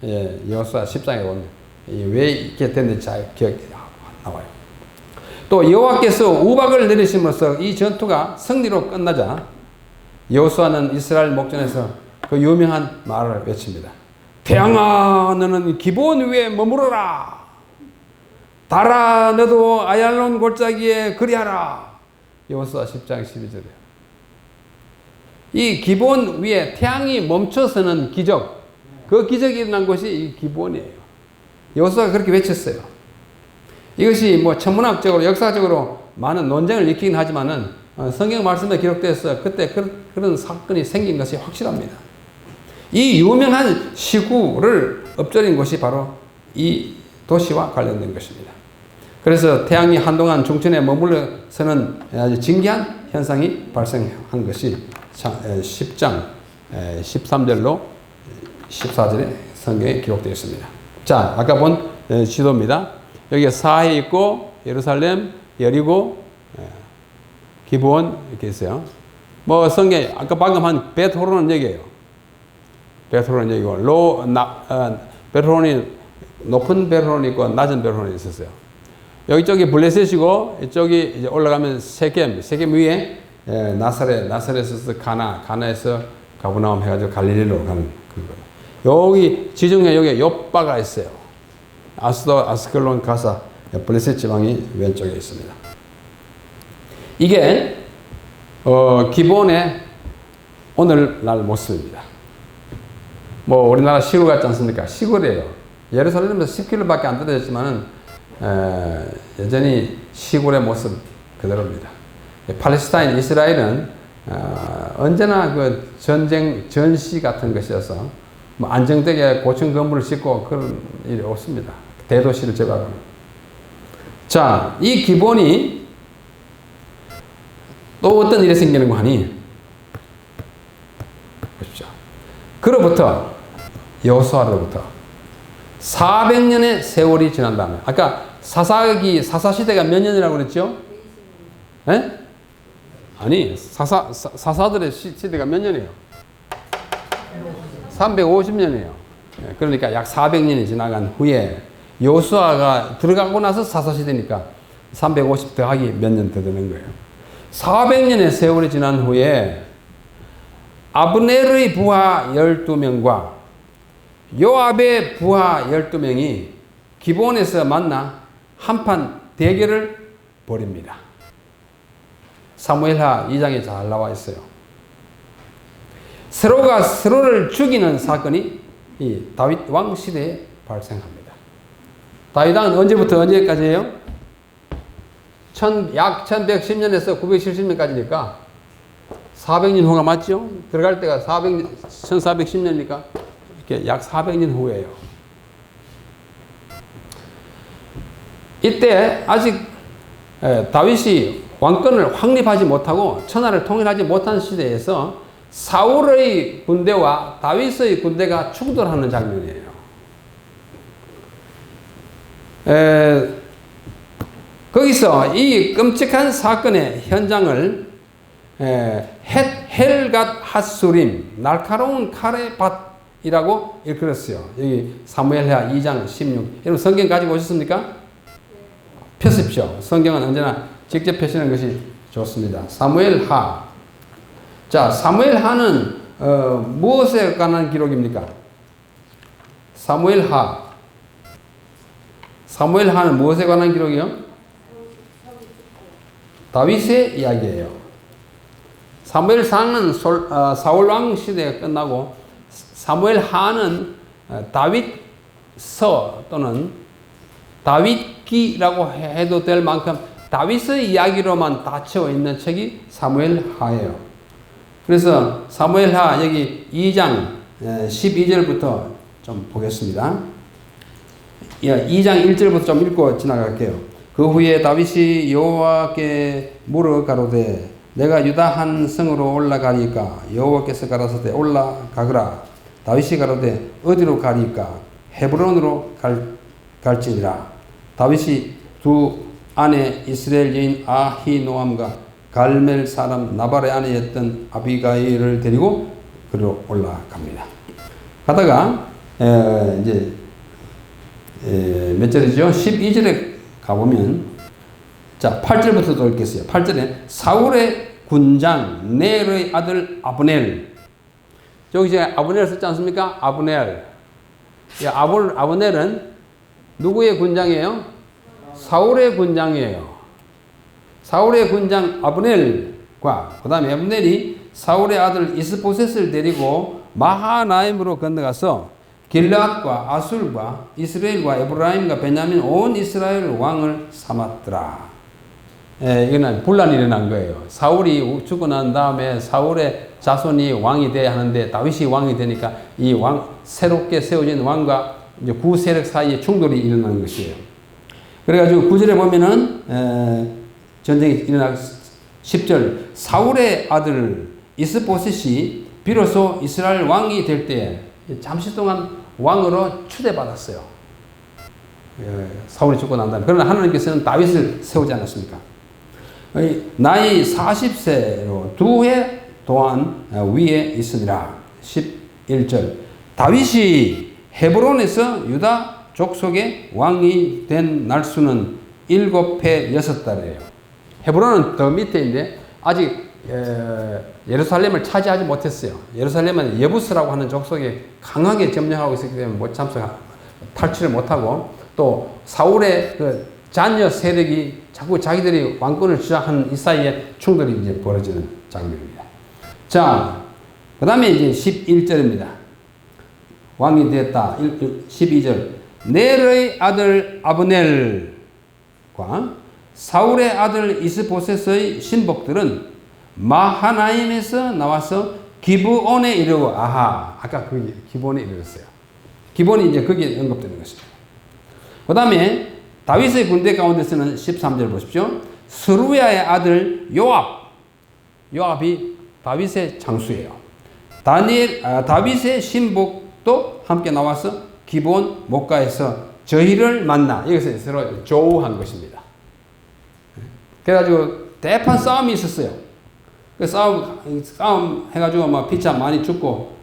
여호수아 10장에 보면 왜 이렇게 됐는지 잘 기억이 나와요. 또 여호와께서 우박을 내리심으로써 이 전투가 승리로 끝나자 여호수아는 이스라엘 목전에서 그 유명한 말을 외칩니다. 태양아 너는 기브온 위에 머무르라. 달아 너도 아얄론 골짜기에 그리하라. 여호수아 10장 12절이에요. 이 기브온 위에 태양이 멈춰서는 기적, 그 기적이 일어난 곳이 이 기브온이에요. 여호수아가 그렇게 외쳤어요. 이것이 뭐 천문학적으로 역사적으로 많은 논쟁을 일으키긴 하지만은 성경 말씀에 기록되어서 그때 그런 사건이 생긴 것이 확실합니다. 이 유명한 시구를 엎드린 곳이 바로 이 도시와 관련된 것입니다. 그래서 태양이 한동안 중천에 머물러서는 아주 진기한 현상이 발생한 것이 10장 13절로 14절에 성경에 기록되어 있습니다. 자, 아까 본 지도입니다. 여기에 사해 있고 예루살렘, 여리고, 기브온 이렇게 있어요. 뭐 성경 아까 방금 한 벳호론은 여기예요. 벳호론은 여기고 벳호론이 높은 벳호론이 있고 낮은 벳호론이 있었어요. 여기 쪽이 블레셋이고 이쪽이 이제 올라가면 세겜 위에 나사렛에서 가나에서 가브나움 해가지고 갈릴리로 가는 그거. 여기 지중해 여기에 욥바가 있어요. 아스kel론 가사 블레셋 지방이 왼쪽에 있습니다. 이게 기본의 오늘날 모습입니다. 뭐 우리나라 시골 같지 않습니까? 시골이에요. 예루살렘에서 10km밖에 안 떨어졌지만은 여전히 시골의 모습 그대로입니다. 팔레스타인, 이스라엘은 언제나 그 전시 같은 것이어서 뭐 안정되게 고층 건물을 짓고 그런 일이 없습니다. 대도시를 제거하고. 자, 이 기본이 또 어떤 일이 생기는가 하니 보십시오. 그로부터 여호수아로부터 400년의 세월이 지난 다음에 아까 사사시대가 몇 년이라고 그랬죠? 에? 아니 사사들의 시대가 몇 년이에요? 350년이에요. 그러니까 약 400년이 지나간 후에 여호수아가 들어가고 나서 사사시대니까 350 더하기 몇 년 더 되는 거예요. 400년의 세월이 지난 후에 아브넬의 부하 12명과 요압의 부하 12명이 기브온에서 만나 한판 대결을 벌입니다. 사무엘하 2장에 잘 나와 있어요. 서로가 서로를 죽이는 사건이 이 다윗 왕 시대에 발생합니다. 다윗 왕은 언제부터 언제까지예요? 약 1110년에서 970년까지니까 400년 후가 맞죠? 들어갈 때가 1410년이니까 이렇게 약 400년 후예요. 이때 아직 다윗이 왕권을 확립하지 못하고 천하를 통일하지 못한 시대에서 사울의 군대와 다윗의 군대가 충돌하는 장면이에요. 거기서 이 끔찍한 사건의 현장을 헬갓 핫수림, 날카로운 칼의 밭이라고 일컬었어요. 여기 사무엘하 2장 16. 여러분 성경 가지고 오셨습니까? 펴십시오. 성경은 언제나 직접 펴시는 것이 좋습니다. 사무엘하. 자, 사무엘하는 무엇에 관한 기록입니까? 사무엘하는 무엇에 관한 기록이요? 다윗의 이야기예요. 사무엘상은 사울왕 시대가 끝나고 사무엘하는 다윗서 또는 다윗기라고 해도 될 만큼 다윗의 이야기로만 닫혀 있는 책이 사무엘하예요. 그래서 사무엘하 여기 2장 12절부터 좀 보겠습니다. 2장 1절부터 좀 읽고 지나갈게요. 그 후에 다윗이 여호와께 물어 가로되 내가 유다 한 성으로 올라가리까 여호와께서 가라사대 올라가거라. 다윗이 가로되 어디로 가리까 헤브론으로 갈지니라. 다윗이 두 아내 이스라엘 여인 아히노암과 갈멜 사람 나발의 아내였던 아비가일을 데리고 그리로 올라갑니다. 가다가 이제 몇 절이죠? 12절에 가보면 자 8절부터 또 읽겠어요. 8절에 사울의 군장 넬의 아들 아브넬. 저기 이제 아브넬 썼지 않습니까? 아브넬. 아브넬은 누구의 군장이에요? 사울의 군장이에요. 사울의 군장 아브넬과 그 다음에 아브넬이 사울의 아들 이스보셋을 데리고 마하나임으로 건너가서 길앗과 아술과 이스라엘과 에브라임과 베냐민 온 이스라엘 왕을 삼았더라. 이거는 분란이 일어난 거예요. 사울이 죽고 난 다음에 사울의 자손이 왕이 돼야 하는데 다윗이 왕이 되니까 이 왕, 새롭게 세워진 왕과 이제 구세력 사이에 충돌이 일어난 것이에요. 그래가지고 9절에 보면은 전쟁이 일어나고 10절 사울의 아들 이스보셋이 비로소 이스라엘 왕이 될 때에 잠시 동안 왕으로 추대받았어요. 사울이 죽고 난 다음에. 그러나 하나님께서는 다윗을 세우지 않았습니까? 나이 40세로 두 해 동안 위에 있으니라. 11절 다윗이 헤브론에서 유다 족속의 왕이 된 날수는 7해 6달이에요. 헤브론은 더 밑에인데 아직 예루살렘을 차지하지 못했어요. 예루살렘은 예부스라고 하는 족속이 강하게 점령하고 있었기 때문에 못 탈출을 못하고 또 사울의 그 잔여 세력이 자꾸 자기들이 왕권을 주장하는 이 사이에 충돌이 이제 벌어지는 장면입니다. 자, 그 다음에 이제 11절입니다. 왕이 되었다. 12절. 넬의 아들 아브넬과 사울의 아들 이스보셋의 신복들은 마하나임에서 나와서 기브온에 이르고 아까 그 기브온에 이르렀어요. 기브온이 이제 거기에 언급되는 것입니다. 그 다음에 다윗의 군대 가운데서는 13절 보십시오. 스루야의 아들 요압이 다윗의 장수예요. 다윗의 신복도 함께 나와서 기브온 목가에서 저희를 만나 여기서 서로 조우한 것입니다. 그래가지고 대판 싸움이 있었어요. 그 싸움 해가지고 막 피차 많이 죽고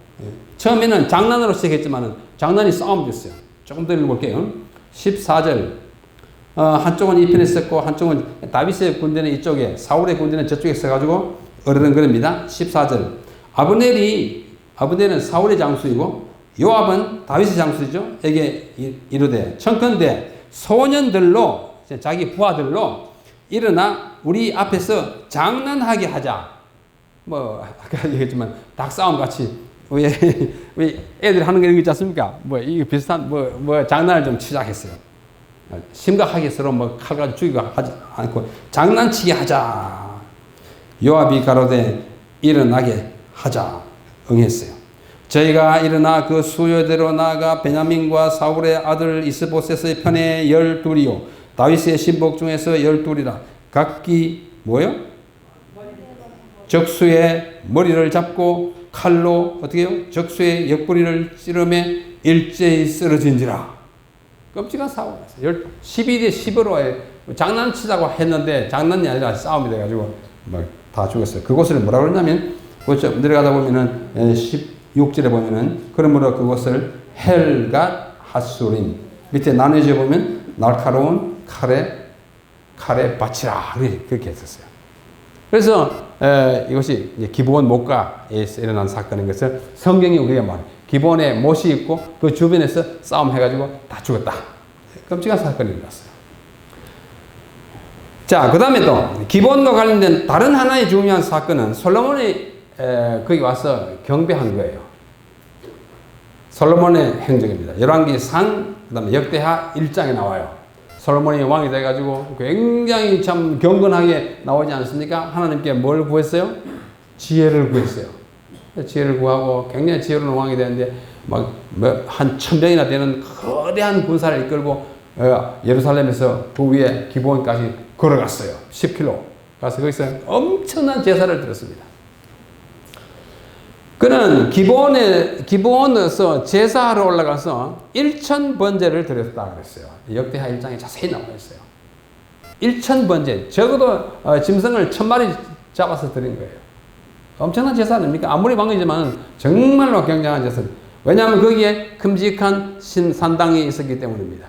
처음에는 장난으로 시작했지만은 장난이 싸움 됐어요. 조금 더 읽어볼게요. 14절 한쪽은 이 편에 있었고 한쪽은 다윗의 군대는 이쪽에 사울의 군대는 저쪽에 있어가지고 어르렁거립니다. 14절 아브넬은 사울의 장수이고 요압은 다윗의 장수이죠. 에게 이르되 청컨대 소년들로 자기 부하들로 일어나 우리 앞에서 장난하게 하자. 뭐 아까 얘기했지만 닭싸움 같이 왜 애들 하는 거 있지 않습니까? 뭐 이게 비슷한 뭐 장난을 좀 시작했어요. 심각하게 서로 뭐 칼 가지고 죽이고 하지 않고 장난치게 하자. 요압이 가로되 일어나게 하자 응했어요. 저희가 일어나 그 수요대로 나아가 베냐민과 사울의 아들 이스보셋의 편에 12이요 다윗의 신복 중에서 12이라 각기 뭐요? 적수의 머리를 잡고 칼로 어떻게 해요? 적수의 옆구리를 찌르매 일제히 쓰러진지라. 끔찍한 사고가 났어요. 12대 10으로 장난치자고 했는데 장난이 아니라 싸움이 돼가지고 다 죽었어요. 그곳을 뭐라 그러냐면 내려가다 보면은 16절에 보면은 그러므로 그것을 헬갓 하수림 밑에 나눠져 보면 날카로운 칼에 바치라 그렇게 했었어요. 그래서 이것이 이제 기브온 목가에서 일어난 사건인 것을 성경이 우리가 말해요. 기브온에 못이 있고 그 주변에서 싸움해가지고 다 죽었다. 끔찍한 사건이 일어났어요. 자, 그 다음에 또 기브온과 관련된 다른 하나의 중요한 사건은 솔로몬이 거기 와서 경배한 거예요. 솔로몬의 행적입니다. 열왕기상 그 다음에 역대하 1장에 나와요. 솔로몬이 왕이 돼가지고 굉장히 참 경건하게 나오지 않습니까? 하나님께 뭘 구했어요? 지혜를 구했어요. 지혜를 구하고 굉장히 지혜로운 왕이 되는데 막 한 1000명이나 되는 거대한 군사를 이끌고 예루살렘에서 그 위에 기브온까지 걸어갔어요. 10km. 가서 거기서 엄청난 제사를 드렸습니다. 그는 기브온에서 제사하러 올라가서 1000번제를 드렸다 그랬어요. 역대하 1장에 자세히 나와 있어요. 1000번제, 적어도 짐승을 1000마리 잡아서 드린 거예요. 엄청난 제사 아닙니까? 아무리 방금이지만 정말로 굉장한 제사. 왜냐하면 거기에 큼직한 산당이 있었기 때문입니다.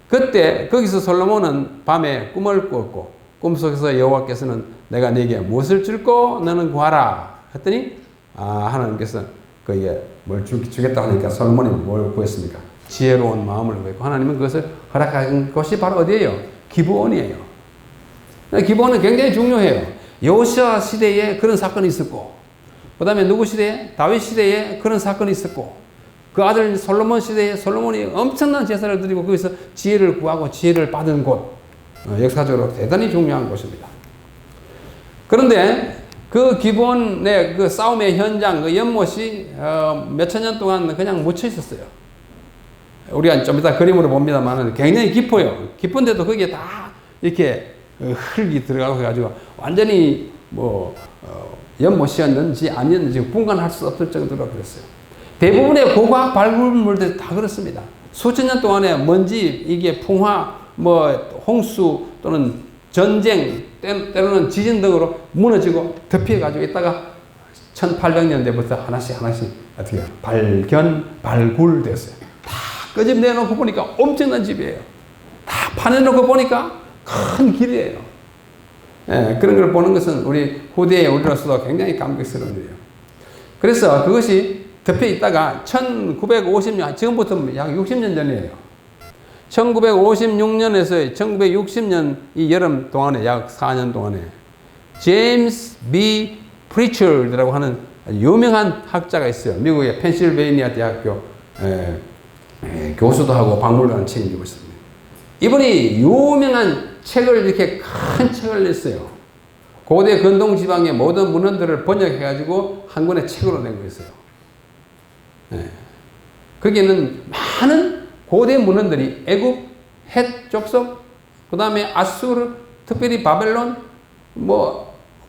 그때 거기서 솔로몬은 밤에 꿈을 꾸었고 꿈속에서 여호와께서는 내가 네게 무엇을 줄고 너는 구하라 했더니 하나님께서 거기에 뭘 주겠다고 하니까 솔로몬이 뭘 구했습니까? 지혜로운 마음을 구했고 하나님은 그것을 허락한 것이 바로 어디예요? 기브온이에요. 기브온은 굉장히 중요해요. 여호시아 시대에 그런 사건이 있었고 그 다음에 누구 시대에? 다윗 시대에 그런 사건이 있었고 그 아들 솔로몬 시대에 솔로몬이 엄청난 제사를 드리고 거기서 지혜를 구하고 지혜를 받은 곳, 역사적으로 대단히 중요한 곳입니다. 그런데 그 기브온의 그 싸움의 현장, 그 연못이 몇천 년 동안 그냥 묻혀 있었어요. 우리가 좀 이따 그림으로 봅니다만 굉장히 깊어요. 깊은데도 거기에 다 이렇게 흙이 들어가고 해가지고 완전히 연못이었는지 아니었는지 분간할 수 없을 정도로 그랬어요. 대부분의 고고학 발굴물들이 다 그렇습니다. 수천 년 동안에 먼지, 이게 풍화, 홍수 또는 전쟁, 때로는 지진 등으로 무너지고 덮여가지고 있다가 1800년대부터 하나씩 어떻게 발굴됐어요. 다 끄집내놓고 보니까 엄청난 집이에요. 다 파내놓고 보니까 큰 길이에요. 예, 그런 걸 보는 것은 우리 후대의 우리로서도 굉장히 감격스러운 일이에요. 그래서 그것이 덮여 있다가 1950년, 지금부터 약 60년 전이에요. 1956년에서 1960년 이 여름 동안에 약 4년 동안에 제임스 B. 프리처드라고 하는 유명한 학자가 있어요. 미국의 펜실베이니아 대학교 교수도 하고 박물관을 책임지고 있습니다. 이분이 유명한 책을 이렇게 큰 책을 냈어요. 고대 근동 지방의 모든 문헌들을 번역해가지고 한 권의 책으로 내고 있어요. 거기에는 많은 고대 문헌들이 애굽, 헷, 족속, 그 다음에 아수르, 특별히 바벨론,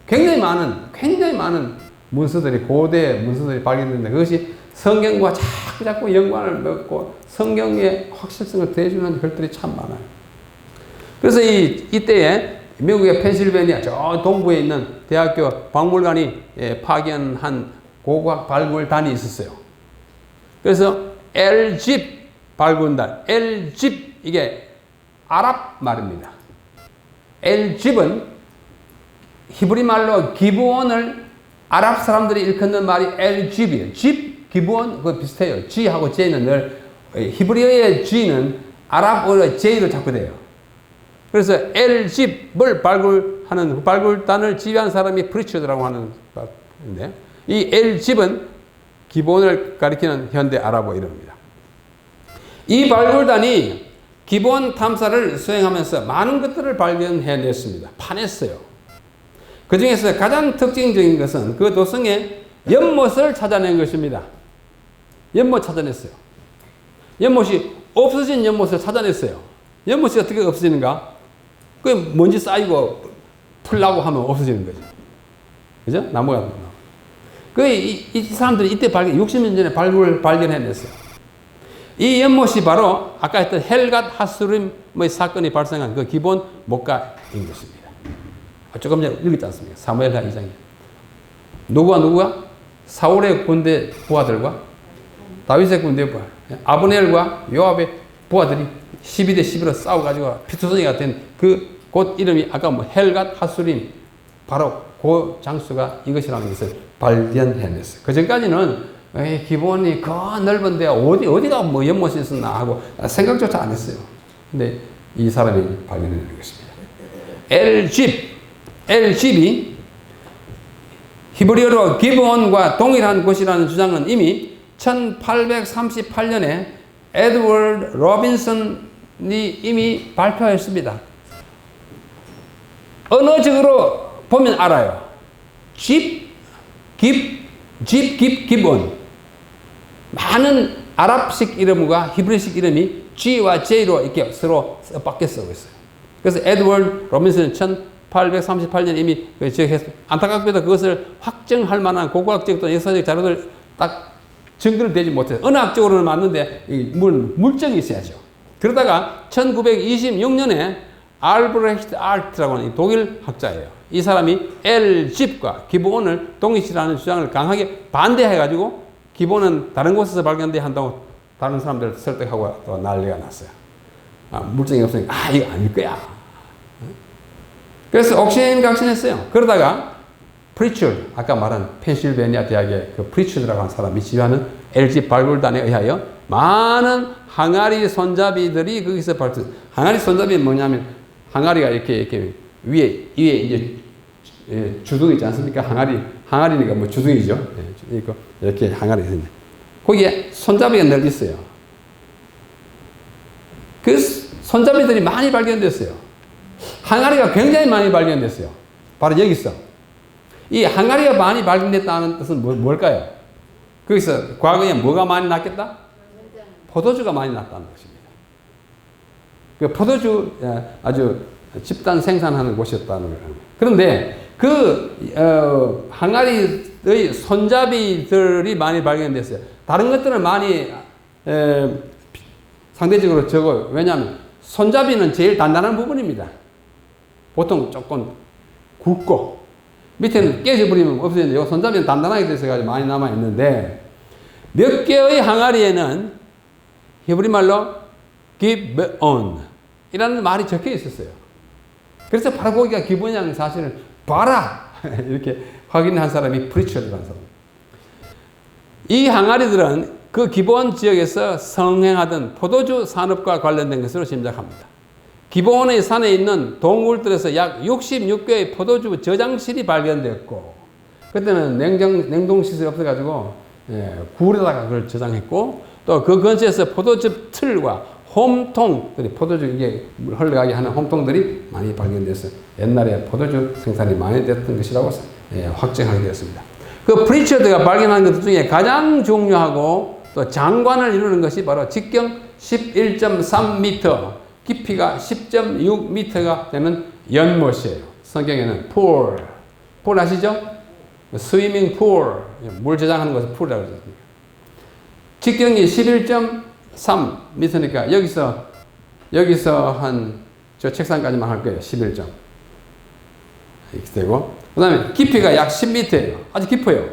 굉장히 많은 문서들이, 고대 문서들이 발견됐는데 그것이 성경과 자꾸 연관을 맺고 성경의 확실성을 더해주는 글들이 참 많아요. 그래서 이때에 미국의 펜실베니아 저 동부에 있는 대학교 박물관이 파견한 고고학 발굴단이 있었어요. 그래서 엘집 발굴단, 엘집 이게 아랍 말입니다. 엘집은 히브리 말로 기브온을 아랍 사람들이 일컫는 말이 엘집이에요. 집, 기브온 그거 비슷해요. G하고 J는 늘 히브리어의 G는 아랍어의 J로 자꾸 돼요. 그래서 엘집을 발굴하는 발굴단을 지휘한 사람이 프리처드라고 하는 인데 이 엘집은 기본을 가리키는 현대 아랍어 이름입니다. 이 발굴단이 기본 탐사를 수행하면서 많은 것들을 발견해냈습니다. 파냈어요. 그 중에서 가장 특징적인 것은 그 도성의 연못을 찾아낸 것입니다. 연못 찾아냈어요. 연못이 없어진 연못을 찾아냈어요. 연못이 어떻게 없어지는가? 그 먼지 쌓이고 풀라고 하면 없어지는 거죠. 그죠? 나무가. 이 사람들이 이때 60년 전에 발견해냈어요. 이 연못이 바로 아까 했던 헬갓 하수림의 사건이 발생한 그 기본 목가인 것입니다. 조금 전에 읽었지 않습니까? 사무엘하 2장에. 누구와? 사울의 군대 부하들과 다윗의 군대 부하, 아브넬과 요압의 부하들이 12대 11로 싸워가지고 피투성이가 된 그 곳 이름이 아까 헬갓 하수림, 바로 그 장수가 이것이라는 것을 발견해냈어요. 그 전까지는 기본이 그 넓은데 어디가 연못이 있었나 하고 생각조차 안 했어요. 근데 이 사람이 발견해낸 것입니다. 엘집이 히브리어로 기브온과 동일한 곳이라는 주장은 이미 1838년에 에드워드 로빈슨이 이미 발표했습니다. 언어적으로 보면 알아요. 기브온. 많은 아랍식 이름과 히브리식 이름이 G와 J로 이렇게 서로 바뀌어 쓰고 있어요. 그래서 에드워드 로빈슨은 1838년 이미 지적했어. 안타깝게도 그것을 확정할 만한 고고학적 또는 역사적 자료들 딱 증거를 대지 못해서 언어학적으로는 맞는데 물증이 있어야죠. 그러다가 1926년에 알브레히트 알트라고 하는 독일 학자예요. 이 사람이 L집과 기본을 동일시라는 주장을 강하게 반대해가지고 기본은 다른 곳에서 발견돼야 한다고 다른 사람들 설득하고 또 난리가 났어요. 물증이 없으니까 이거 아닐 거야. 그래서 옥신각신했어요. 그러다가 프리처드, 아까 말한 펜실베니아 대학의 그 프리처드라고 하는 사람이 지휘하는 L집 발굴단에 의하여 많은 항아리 손잡이들이 거기서 발견. 항아리 손잡이는 뭐냐면 항아리가 이렇게 위에 이제 주둥이 있지 않습니까? 항아리니까 뭐 주둥이죠. 이렇게 항아리 있는데 거기에 손잡이가 늘 있어요. 그 손잡이들이 많이 발견됐어요. 항아리가 굉장히 많이 발견됐어요. 바로 여기서. 이 항아리가 많이 발견됐다는 뜻은 뭘까요? 거기서 과거에 뭐가 많이 났겠다? 포도주가 많이 났다는 것입니다. 그 포도주 아주 집단 생산하는 곳이었다는 거예요. 그런데 그 항아리의 손잡이들이 많이 발견됐어요. 다른 것들은 많이 상대적으로 적어요. 왜냐하면 손잡이는 제일 단단한 부분입니다. 보통 조금 굵고 밑에는 깨져버리면 없어지는데 이 손잡이는 단단하게 돼서 많이 남아있는데 몇 개의 항아리에는 히브리 말로 기브온 이라는 말이 적혀 있었어요. 그래서 바로 거기가 기브온이라는 사실을 봐라 이렇게 확인한 사람이 프리처드라는 사람. 이 항아리들은 그 기브온 지역에서 성행하던 포도주 산업과 관련된 것으로 짐작합니다. 기브온의 산에 있는 동굴들에서 약 66개의 포도주 저장실이 발견됐고 그때는 냉동시설이 없어가지고 굴에다가 그걸 저장했고 또 그 근처에서 포도즙 틀과 홈통들이 포도주 이게 흘러가게 하는 홈통들이 많이 발견돼서 옛날에 포도주 생산이 많이 됐던 것이라고 확정하게 되었습니다. 그 프리처드가 발견한 것 중에 가장 중요하고 또 장관을 이루는 것이 바로 직경 11.3m, 깊이가 10.6m가 되는 연못이에요. 성경에는 풀 아시죠? 스위밍 풀, 물 저장하는 것을 풀이라고 그러죠. 직경이 11.3m니까 여기서 한 저 책상까지만 할 거예요. 11점. 이렇게 되고 그 다음에 깊이가 약 10m예요. 아주 깊어요.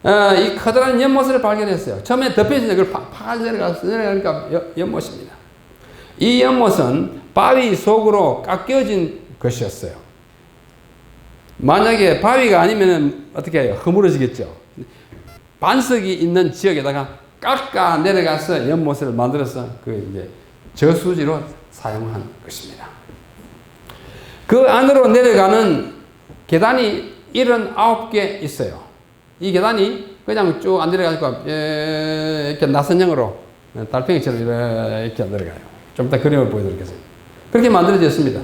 이 커다란 연못을 발견했어요. 처음에 덮여있는데 그걸 파가 내려가니까 연못입니다. 이 연못은 바위 속으로 깎여진 것이었어요. 만약에 바위가 아니면 어떻게 해요? 허물어지겠죠. 반석이 있는 지역에다가 깎아 내려가서 연못을 만들어서 그 이제 저수지로 사용한 것입니다. 그 안으로 내려가는 계단이 79개 있어요. 이 계단이 그냥 쭉 안 내려가니까 이렇게 나선형으로 달팽이처럼 이렇게 내려가요. 좀 이따 그림을 보여드리겠습니다. 그렇게 만들어졌습니다.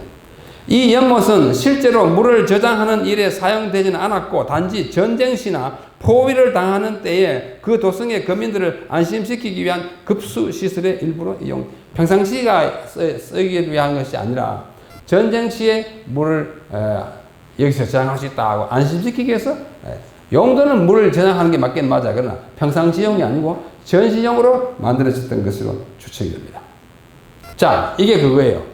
이 연못은 실제로 물을 저장하는 일에 사용되지는 않았고 단지 전쟁 시나 포위를 당하는 때에 그 도성의 거민들을 안심시키기 위한 급수 시설의 일부로 이용. 평상시가 쓰기 위한 것이 아니라 전쟁 시에 물을 여기서 저장할 수 있다고 안심시키기 위해서 용도는 물을 저장하는 게 맞긴 맞아. 그러나 평상시용이 아니고 전시용으로 만들어졌던 것으로 추측이 됩니다. 자, 이게 그거예요.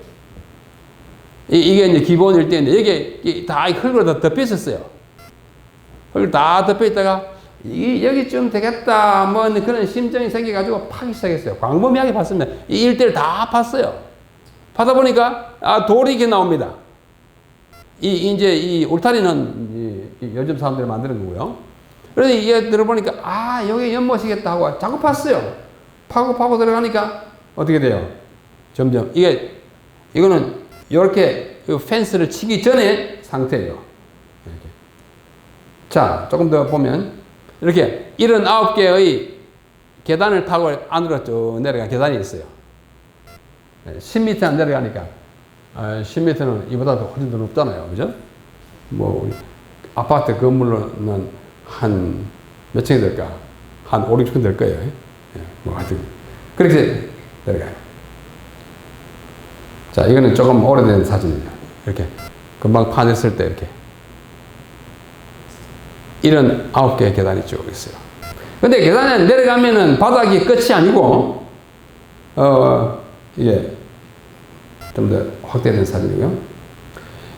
이게 이제 기본 일대인데 여기 다 흙으로 다 덮여 있었어요. 흙을 다 덮여 있다가 여기쯤 되겠다 뭐 그런 심정이 생겨가지고 파기 시작했어요. 광범위하게 봤습니다. 이 일대를 다 팠어요. 파다 보니까 돌이 이렇게 나옵니다. 이제 이 울타리는 요즘 사람들이 만드는 거고요. 그래서 이게 들어보니까 여기 연못이겠다 하고 자꾸 팠어요. 파고 들어가니까 어떻게 돼요? 점점 이거는 이렇게 펜스를 치기 전에 상태예요. 이렇게. 자, 조금 더 보면 이렇게 79개의 계단을 타고 안으로 쭉 내려간 계단이 있어요. 10m 안 내려가니까 10m는 이보다도 훨씬 더 높잖아요. 그죠? 뭐 아파트 건물로는 한 몇 층이 될까? 한 5, 6층 될 거예요. 뭐 하여튼 그렇게 내려가요. 자, 이거는 조금 오래된 사진입니다. 이렇게 금방 파냈을 때 이렇게 79개의 계단이 쭉 있어요. 근데 계단에 내려가면은 바닥이 끝이 아니고 이게 좀 더 확대된 사진이고요.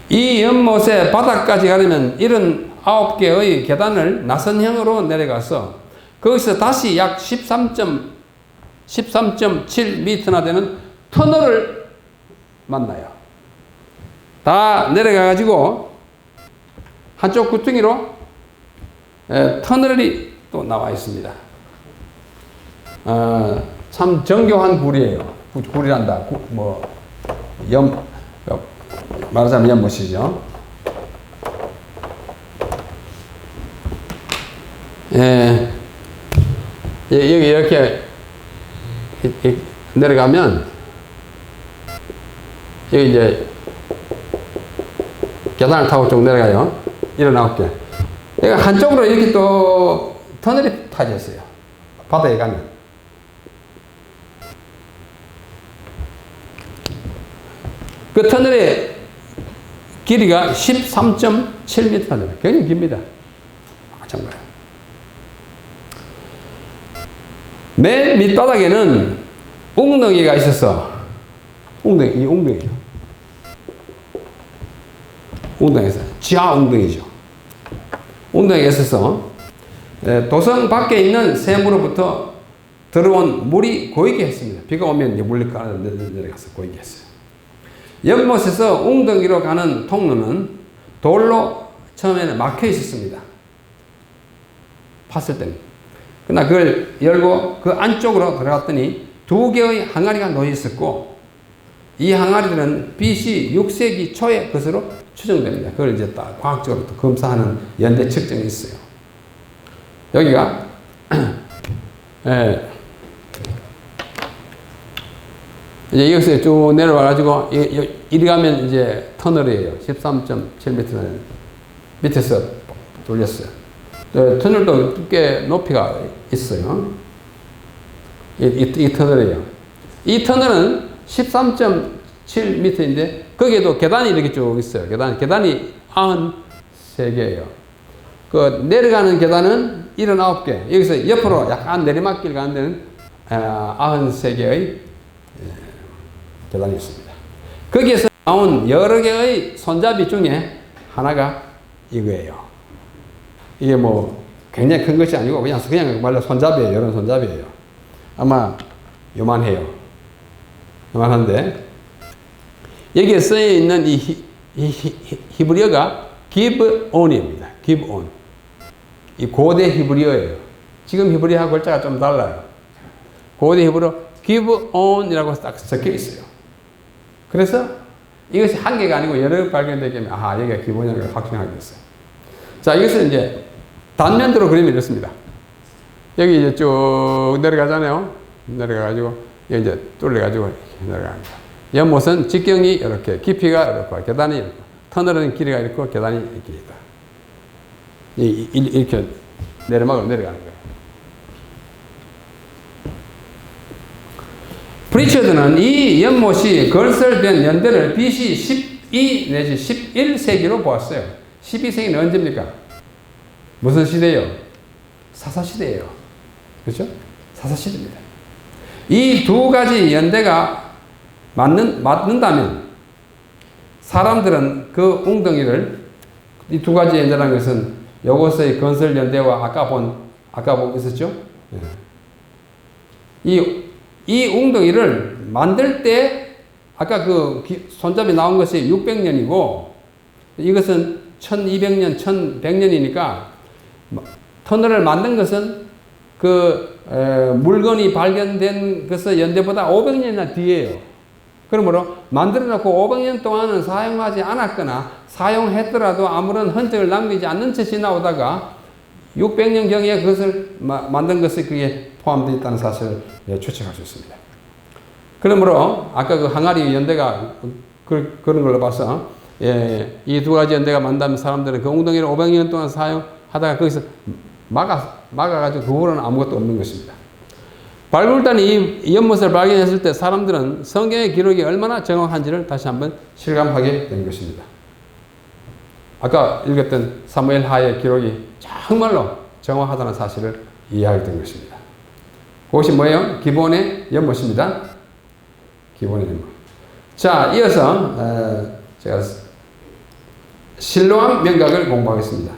이 연못의 바닥까지 가려면 79개의 계단을 나선형으로 내려가서 거기서 다시 약 13.7m나 되는 터널을 만나요. 다 내려가가지고 한쪽 구퉁이로 터널이 또 나와 있습니다. 참 정교한 굴이에요. 굴이란다. 말하자면 연못이죠. 여기 이렇게 내려가면 여기 이제 계단을 타고 쭉 내려가요. 79개. 여기 한쪽으로 이렇게 또 터널이 타져 있어요. 바다에 가면. 그 터널의 길이가 13.7m 됩니다. 굉장히 깁니다. 정말. 맨 밑바닥에는 웅덩이가 있어서, 이 웅덩이죠. 웅덩이에서, 지하 웅덩이죠. 웅덩이가 있어서, 도성 밖에 있는 샘으로부터 들어온 물이 고이게 했습니다. 비가 오면 이제 물이 내려가서 고이게 했어요. 연못에서 웅덩이로 가는 통로는 돌로 처음에는 막혀 있었습니다. 팠을 때는. 그러나 그걸 열고 그 안쪽으로 들어갔더니 2개의 항아리가 놓여 있었고, 이 항아리들은 BC 6세기 초의 것으로 추정됩니다. 그걸 이제 딱 과학적으로 또 검사하는 연대 측정이 있어요. 여기가 이제 여기서 쭉 내려와가지고 이리 가면 이제 터널이에요. 13.7m는 밑에서 돌렸어요. 터널도 꽤 높이가 있어요. 이 터널이에요. 이 터널은 13.7m인데 거기에도 계단이 이렇게 쭉 있어요. 계단이 93개예요. 그 내려가는 계단은 79개. 여기서 옆으로 약간 내리막길 가는 데는 93개의 계단이 있습니다. 거기에서 나온 여러 개의 손잡이 중에 하나가 이거예요. 이게 뭐 굉장히 큰 것이 아니고 그냥 말로 손잡이에요. 이런 손잡이에요. 아마 요만해요. 요만한데 여기에 쓰여 있는 이 히브리어가 give on입니다. give on. 이 고대 히브리어예요. 지금 히브리어하고 글자가 좀 달라요. 고대 히브리어 give on이라고 딱 적혀 있어요. 그래서 이것이 한 개가 아니고 여러 개 발견되기 때문에 여기가 기본이라고 확신하게 됐어요. 자, 이것은 이제 단면도로 그리면 이렇습니다. 여기 이제 쭉 내려가잖아요. 내려가가지고 여기 이제 뚫려가지고 이렇게 내려갑니다. 연못은 직경이 이렇게 깊이가 이렇고 계단이 이렇고 터널은 길이가 있고 계단이 이렇게 있다. 이렇게 내리막으로 내려가는 거예요. 프리처드는 이 연못이 건설된 연대를 BC 12 내지 11세기로 보았어요. 12세기는 언제입니까? 무슨 시대예요? 사사시대예요. 그렇죠? 사사시대입니다. 이 두 가지 연대가 맞는다면 사람들은 그 웅덩이를 이 두 가지 연대라는 것은 요것의 건설 연대와 아까 본 있었죠? 이 웅덩이를 만들 때 아까 그 손잡이 나온 것이 600년이고 이것은 1200년, 1100년이니까 터널을 만든 것은 그 물건이 발견된 것의 연대보다 500년이나 뒤에요. 그러므로 만들어 놓고 500년 동안은 사용하지 않았거나 사용했더라도 아무런 흔적을 남기지 않는 채 지나오다가 600년경에 그것을 만든 것이 그게 포함되어 있다는 사실을 추측할 수 있습니다. 그러므로 아까 그 항아리 연대가 그런 걸로 봐서 이 두 가지 연대가 만나면 사람들은 그 웅덩이를 500년 동안 사용하다가 거기서 막아가지고 그 후로는 아무것도 없는 것입니다. 발굴단이 이 연못을 발견했을 때 사람들은 성경의 기록이 얼마나 정확한지를 다시 한번 실감하게 된 것입니다. 아까 읽었던 사무엘 하의 기록이 정말로 정확하다는 사실을 이해하게 된 것입니다. 그것이 뭐예요? 기본의 연못입니다. 기본의 연못. 자, 이어서 제가 실로암 명각을 공부하겠습니다.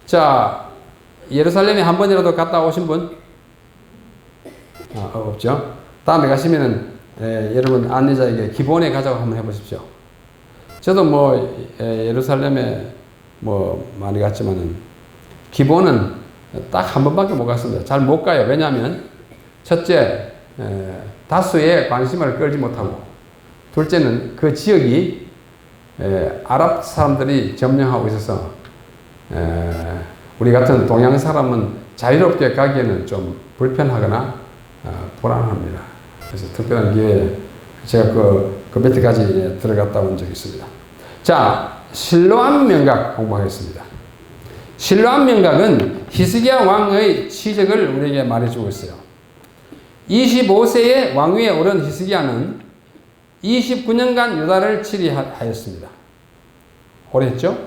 자, 예루살렘에 한 번이라도 갔다 오신 분? 없죠? 다음에 가시면은 여러분 안내자에게 기본에 가자고 한번 해보십시오. 저도 뭐 예루살렘에 뭐 많이 갔지만은 기본은 딱 한 번밖에 못 갔습니다. 잘 못 가요. 왜냐하면 첫째 다수의 관심을 끌지 못하고, 둘째는 그 지역이 아랍 사람들이 점령하고 있어서 우리 같은 동양 사람은 자유롭게 가기에는 좀 불편하거나 불안합니다. 그래서 특별한 기회에 제가 그 몇 가지 들어갔다 온 적이 있습니다. 자, 실로암 명각 공부하겠습니다. 실로암 명각은 히스기야 왕의 치적을 우리에게 말해주고 있어요. 25세의 왕위에 오른 히스기야는 29년간 유다를 치리하였습니다. 오래 했죠?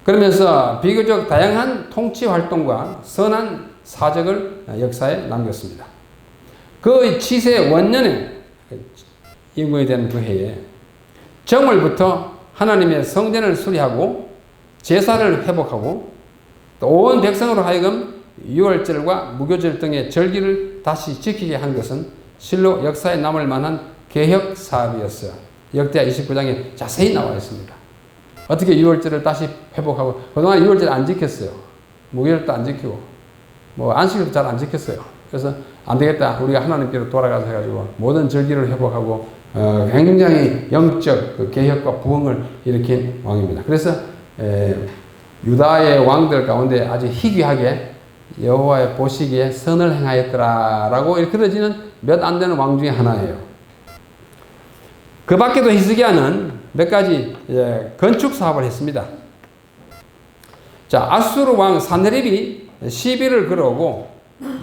그러면서 비교적 다양한 통치 활동과 선한 사적을 역사에 남겼습니다. 그 치세 원년에 임금이 되는 그 해에 정월부터 하나님의 성전을 수리하고 제사를 회복하고 또 온 백성으로 하여금 유월절과 무교절 등의 절기를 다시 지키게 한 것은 실로 역사에 남을 만한 개혁 사업이었어요. 역대하 29장에 자세히 나와 있습니다. 어떻게 유월절을 다시 회복하고, 그동안 유월절 안 지켰어요. 무교절도 안 지키고 뭐 안식일도 잘 안 지켰어요. 그래서 안 되겠다, 우리가 하나님께로 돌아가서 해가지고 모든 절기를 회복하고 굉장히 영적 그 개혁과 부흥을 일으킨 왕입니다. 그래서 유다의 왕들 가운데 아주 희귀하게 여호와의 보시기에 선을 행하였더라라고 일컬어지는 몇 안 되는 왕 중에 하나예요. 그 밖에도 히스기야는 몇 가지 건축 사업을 했습니다. 자, 아수르 왕 산헤립이 시비를 걸어오고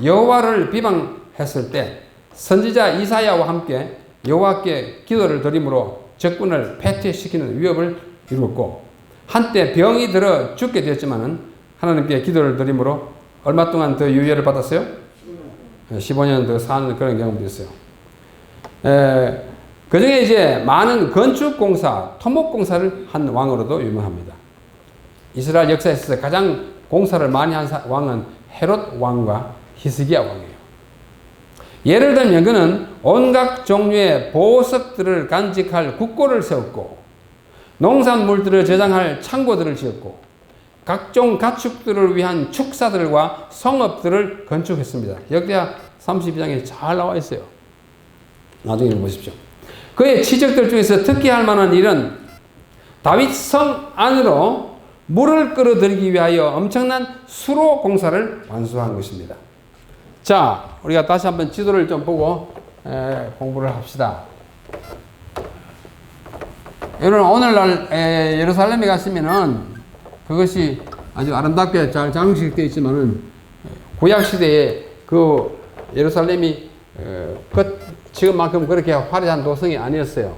여호와를 비방했을 때 선지자 이사야와 함께 여호와께 기도를 드림으로 적군을 패퇴시키는 위협을 이루었고, 한때 병이 들어 죽게 되었지만은 하나님께 기도를 드림으로 얼마 동안 더 유예를 받았어요? 15년 더 사는 그런 경험도 있어요. 그 중에 이제 많은 건축공사, 토목공사를 한 왕으로도 유명합니다. 이스라엘 역사에 있어서 가장 공사를 많이 한 왕은 헤롯 왕과 히스기야 왕이에요. 예를 들면 그는 온갖 종류의 보석들을 간직할 국고를 세웠고, 농산물들을 저장할 창고들을 지었고, 각종 가축들을 위한 축사들과 성읍들을 건축했습니다. 역대하 32장에 잘 나와 있어요. 나중에 보십시오. 그의 치적들 중에서 특히 할 만한 일은 다윗 성 안으로 물을 끌어들이기 위하여 엄청난 수로 공사를 완수한 것입니다. 자, 우리가 다시 한번 지도를 좀 보고 공부를 합시다. 여러분, 오늘날 예루살렘에 가시면은 그것이 아주 아름답게 잘 장식되어 있지만은 구약시대에 그 예루살렘이 지금만큼 그렇게 화려한 도성이 아니었어요.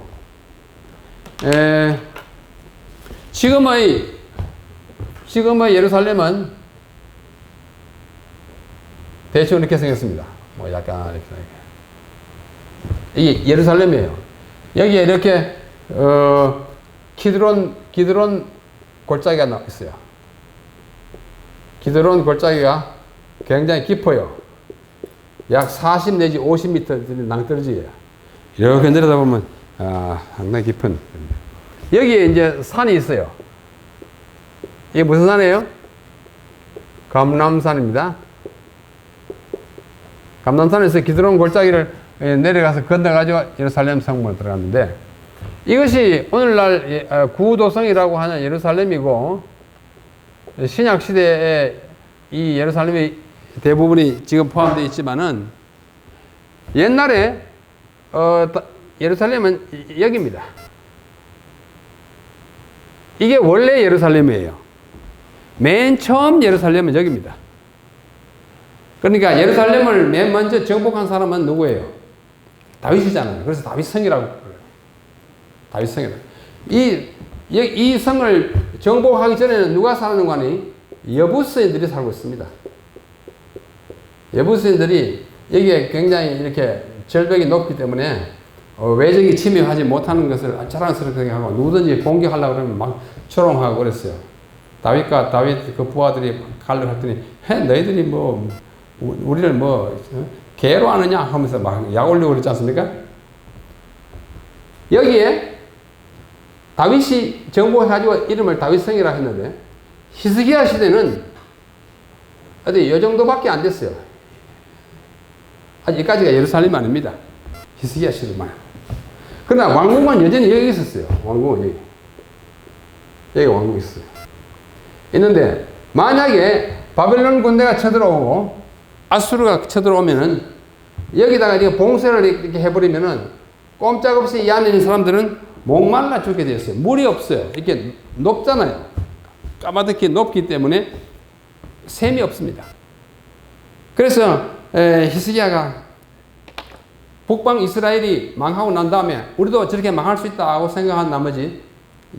지금의 예루살렘은 대충 이렇게 생겼습니다. 뭐 약간 이렇게. 이게 예루살렘이에요. 여기에 이렇게 기드론 골짜기가 나와 있어요. 기드론 골짜기가 굉장히 깊어요. 약 40 내지 50m 낭떠러지예요. 이렇게 내려다 보면 상당히 깊은. 여기에 이제 산이 있어요. 이게 무슨 산이에요? 감람산입니다. 감람산에서 기드론 골짜기를 내려가서 건너가지고 예루살렘 성문에 들어갔는데, 이것이 오늘날 구도성이라고 하는 예루살렘이고, 신약시대에 이 예루살렘의 대부분이 지금 포함되어 있지만은, 옛날에 예루살렘은 여기입니다. 이게 원래 예루살렘이에요. 맨 처음 예루살렘은 여기입니다. 그러니까 예루살렘을 맨 먼저 정복한 사람은 누구예요? 다윗이잖아요. 그래서 다윗성이라고 불러요. 다윗성이라고. 이 성을 정복하기 전에는 누가 사는 거니? 여부스인들이 살고 있습니다. 여부스인들이 여기에 굉장히 이렇게 절벽이 높기 때문에 외적이 침입하지 못하는 것을 자랑스럽게 생각하고 누구든지 공격하려고 그러면 막 조롱하고 그랬어요. 다윗과 다윗 그 부하들이 가려고 했더니 너희들이 뭐 우리를 뭐 개로 아느냐 하면서 막 약 올리고 그랬지 않습니까? 여기에 다윗이 정복해가지고 이름을 다윗성이라 했는데 히스기야 시대는 어디 요 정도밖에 안 됐어요. 아직까지가 예루살렘 아닙니다. 히스기야 시대만. 그러나 왕궁은 여전히 여기 있었어요. 왕궁은 여기. 여기 왕궁이 있어요. 있는데 만약에 바벨론 군대가 쳐들어오고 아수르가 쳐들어오면은 여기다가 이렇게 봉쇄를 이렇게 해버리면은 꼼짝없이 이 안에 있는 사람들은 목말라 죽게 되었어요. 물이 없어요. 이렇게 높잖아요. 까마득히 높기 때문에 샘이 없습니다. 그래서 히스기야가 북방 이스라엘이 망하고 난 다음에 우리도 저렇게 망할 수 있다고 생각한 나머지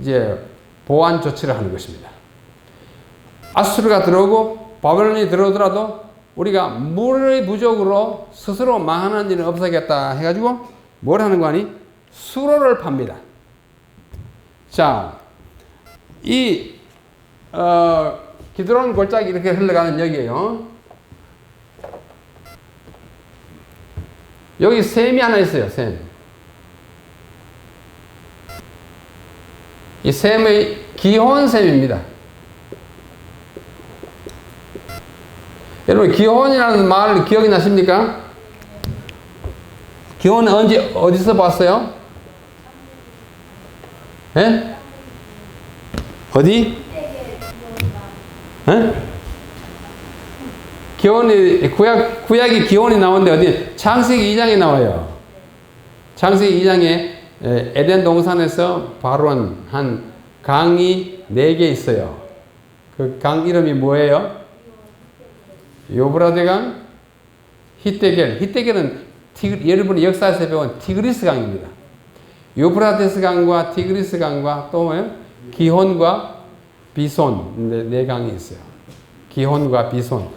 이제 보완 조치를 하는 것입니다. 아수르가 들어오고 바벨론이 들어오더라도 우리가 물의 부족으로 스스로 망하는 일은 없어야겠다 해가지고 뭘 하는 거 아니? 수로를 팝니다. 자, 이 기드론 골짜기 이렇게 흘러가는 여기에요. 여기 샘이 하나 있어요. 샘. 이 샘의 기혼샘입니다. 여러분 기혼이라는 말 기억이 나십니까? 기혼은 어디서 봤어요? 예? 어디? 예? 기혼이 구약이 기혼이 나오는데 어디? 창세기 2장에 나와요. 창세기 2장에 에덴 동산에서 발원한 강이 4개 있어요. 그 강 이름이 뭐예요? 요브라데 강, 히데겔. 히데겔은 여러분이 역사에서 배운 티그리스 강입니다. 요브라데스 강과 티그리스 강과 또 뭐예요? 기혼과 비손 네 강이 있어요. 기혼과 비손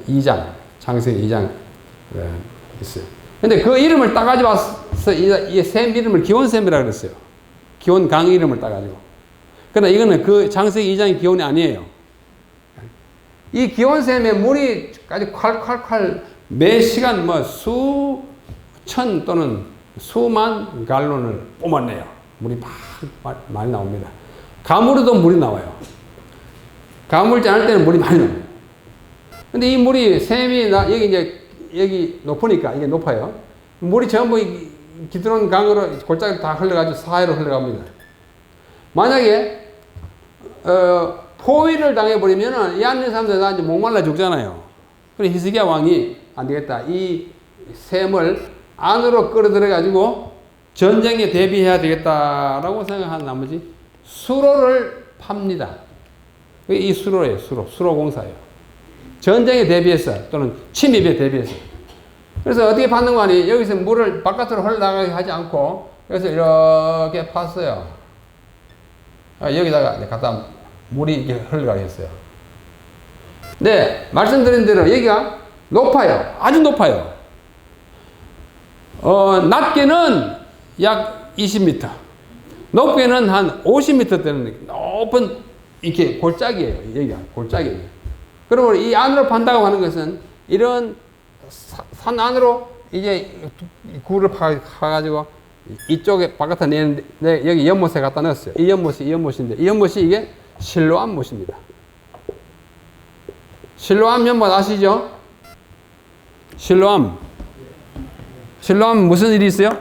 2장 창세기 2장 있어요. 근데 그 이름을 따가지고 와서 이 샘 이름을 기혼샘이라고 그랬어요. 기혼 강 이름을 따가지고. 그러나 이거는 그 창세기 2장의 기혼이 아니에요. 이 기온샘에 물이 아주 콸콸콸 매 시간 뭐 수천 또는 수만 갈론을 뿜어내요. 물이 막 많이 나옵니다. 가물어도 물이 나와요. 가물지 않을 때는 물이 많이 나와요. 근데 이 물이 샘이 여기 높으니까 이게 높아요. 물이 전부 기드론 강으로 골짜기 다 흘러가지고 사해로 흘러갑니다. 만약에 포위를 당해버리면은 이 안에 있는 사람들 다 이제 목말라 죽잖아요. 그래서 히스기야 왕이 안 되겠다. 이 샘을 안으로 끌어들여가지고 전쟁에 대비해야 되겠다라고 생각한 나머지 수로를 팝니다. 이 수로예요. 수로 공사예요. 전쟁에 대비해서 또는 침입에 대비해서. 그래서 어떻게 받는 거 아니? 여기서 물을 바깥으로 흘러나가게 하지 않고 그래서 이렇게 팠어요. 여기다가 갖다 물이 이렇게 흘러가게 했어요. 네, 말씀드린 대로 여기가 높아요. 아주 높아요. 낮게는 약 20m, 높게는 한 50m 되는 높은 이렇게 골짜기예요. 여기가 골짜기예요. 그러면 이 안으로 판다고 하는 것은 이런 산 안으로 이제 굴을 파가지고 이쪽에 바깥에 내는데 여기 연못에 갖다 넣었어요. 이 연못인데 이 연못이 이게 실로암 못입니다. 실로암 연못 아시죠? 실로암 무슨 일이 있어요?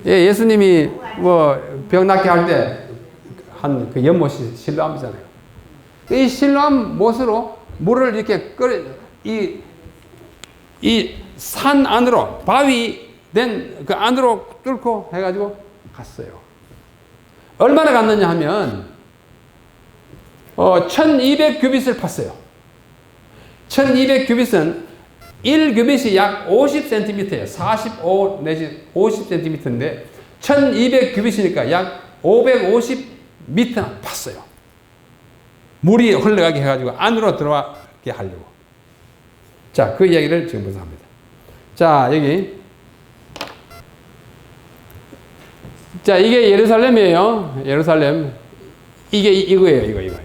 예, 예수님이 뭐 병 낫게 할 때 한 그 연못이 실로암이잖아요. 이 실로암 못으로 물을 이렇게 이 산 안으로 바위 된 그 안으로 뚫고 해가지고 갔어요. 얼마나 갔느냐 하면 1200규빗을 팠어요. 1200 규빗은 1규빗이 약 50cm예요. 45 내지 50cm인데 1200 규빗이니까 약 550m 팠어요. 물이 흘러가게 해가지고 안으로 들어가게 하려고. 자, 그 이야기를 지금부터 합니다. 자, 여기. 자, 이게 예루살렘이에요. 예루살렘. 이게 이거예요.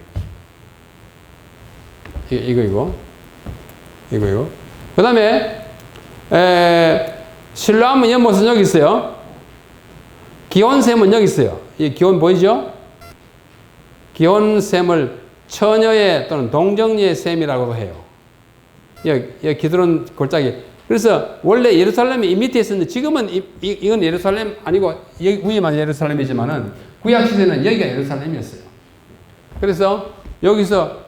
이거. 그 다음에, 실로암 연못은 여기 있어요. 기온샘은 여기 있어요. 이 기온 보이죠? 기온샘을 처녀의 또는 동정녀의 샘이라고도 해요. 여기 기드론 골짜기. 그래서 원래 예루살렘이 이 밑에 있었는데 지금은 이건 예루살렘 아니고 여기 위에만 예루살렘이지만은 구약시대는 여기가 예루살렘이었어요. 그래서 여기서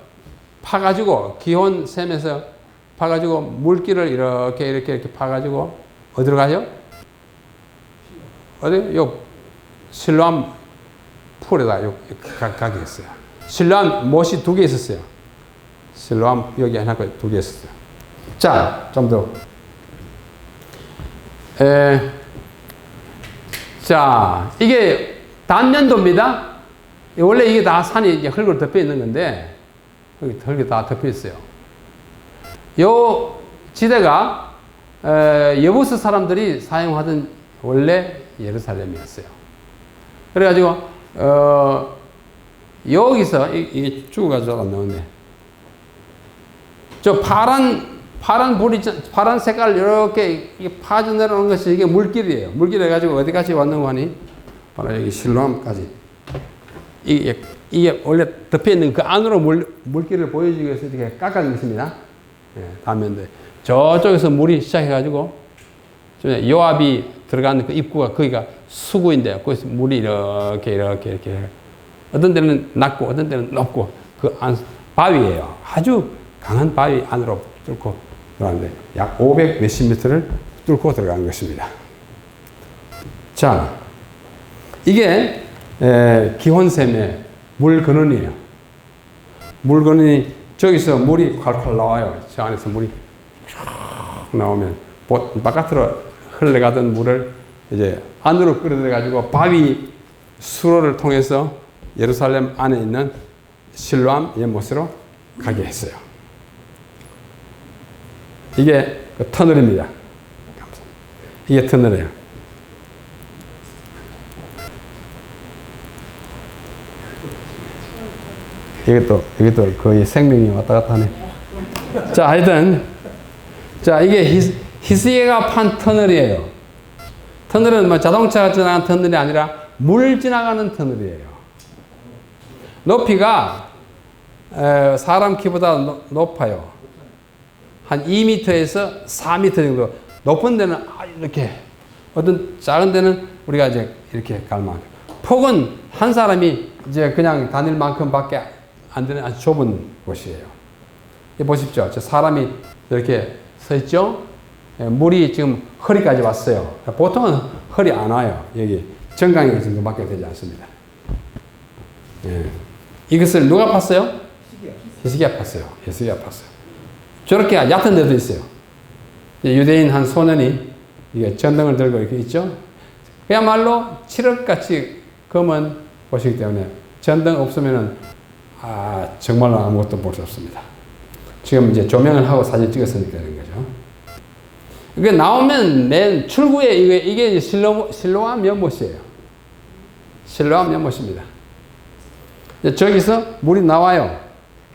파가지고 기온샘에서 파가지고 물길을 이렇게 파가지고 어디로 가죠? 어디? 요 실로암 풀에다 가게 했어요. 실로암 못이 2개 있었어요. 실로암 여기 하나 2개 있었어요. 자, 좀 더. 자, 이게 단면도입니다. 원래 이게 다 산이 이제 흙으로 덮여 있는 건데, 여기 흙이 다 덮여 있어요. 요 지대가, 여부스 사람들이 사용하던 원래 예루살렘이었어요. 그래가지고, 여기서, 이게 죽어가지고 안 나오네. 저 파란 불이, 파란 색깔 이렇게 파져내려오는 것이 이게 물길이에요. 물길 해가지고 어디까지 왔는고 하니? 바로 여기 실로암까지. 이게 원래 덮여있는 그 안으로 물길을 보여주기 위해서 이렇게 깎아낸 것입니다. 예, 단면대. 저쪽에서 물이 시작해가지고, 요압이 들어가는 그 입구가 거기가 수구인데, 거기서 물이 이렇게. 어떤 데는 낮고, 어떤 데는 높고, 그 안, 바위예요. 아주 강한 바위 안으로 뚫고 들어가는데, 약 500 몇십 미터를 뚫고 들어간 것입니다. 자, 이게 기온샘의 물 근원이에요. 물 근원이 저기서 물이 콸콸 나와요. 저 안에서 물이 쫙 나오면 바깥으로 흘러가던 물을 이제 안으로 끌어들여가지고 바위 수로를 통해서 예루살렘 안에 있는 실로암 연못으로 가게 했어요. 이게 그 터널입니다. 이게 터널이에요. 이게 또 거의 생명이 왔다 갔다 하네. 자, 하여튼. 자, 이게 히스기야가 판 터널이에요. 터널은 뭐 자동차가 지나가는 터널이 아니라 물 지나가는 터널이에요. 높이가 사람 키보다 높아요. 한 2m에서 4m 정도. 높은 데는 이렇게, 어떤 작은 데는 우리가 이제 이렇게 갈 만큼. 폭은 한 사람이 이제 그냥 다닐 만큼밖에 안 되는 아주 좁은 곳이에요. 보십시오. 저 사람이 이렇게 서 있죠? 물이 지금 허리까지 왔어요. 보통은 허리 안 와요. 여기 정강이 정도밖에 되지 않습니다. 예. 이것을 누가 팠어요? 히스기야 팠어요. 히스기야 팠어요. 저렇게 얕은 데도 있어요. 유대인 한 소년이 이게 전등을 들고 이렇게 있죠. 그야말로 칠흑같이 검은 곳이기 때문에 전등 없으면은 정말로 아무것도 볼 수 없습니다. 지금 이제 조명을 하고 사진 찍었으니까 그런 거죠. 이게 나오면 맨 출구에 이게 실로암 연못이에요. 실로암 연못입니다. 저기서 물이 나와요.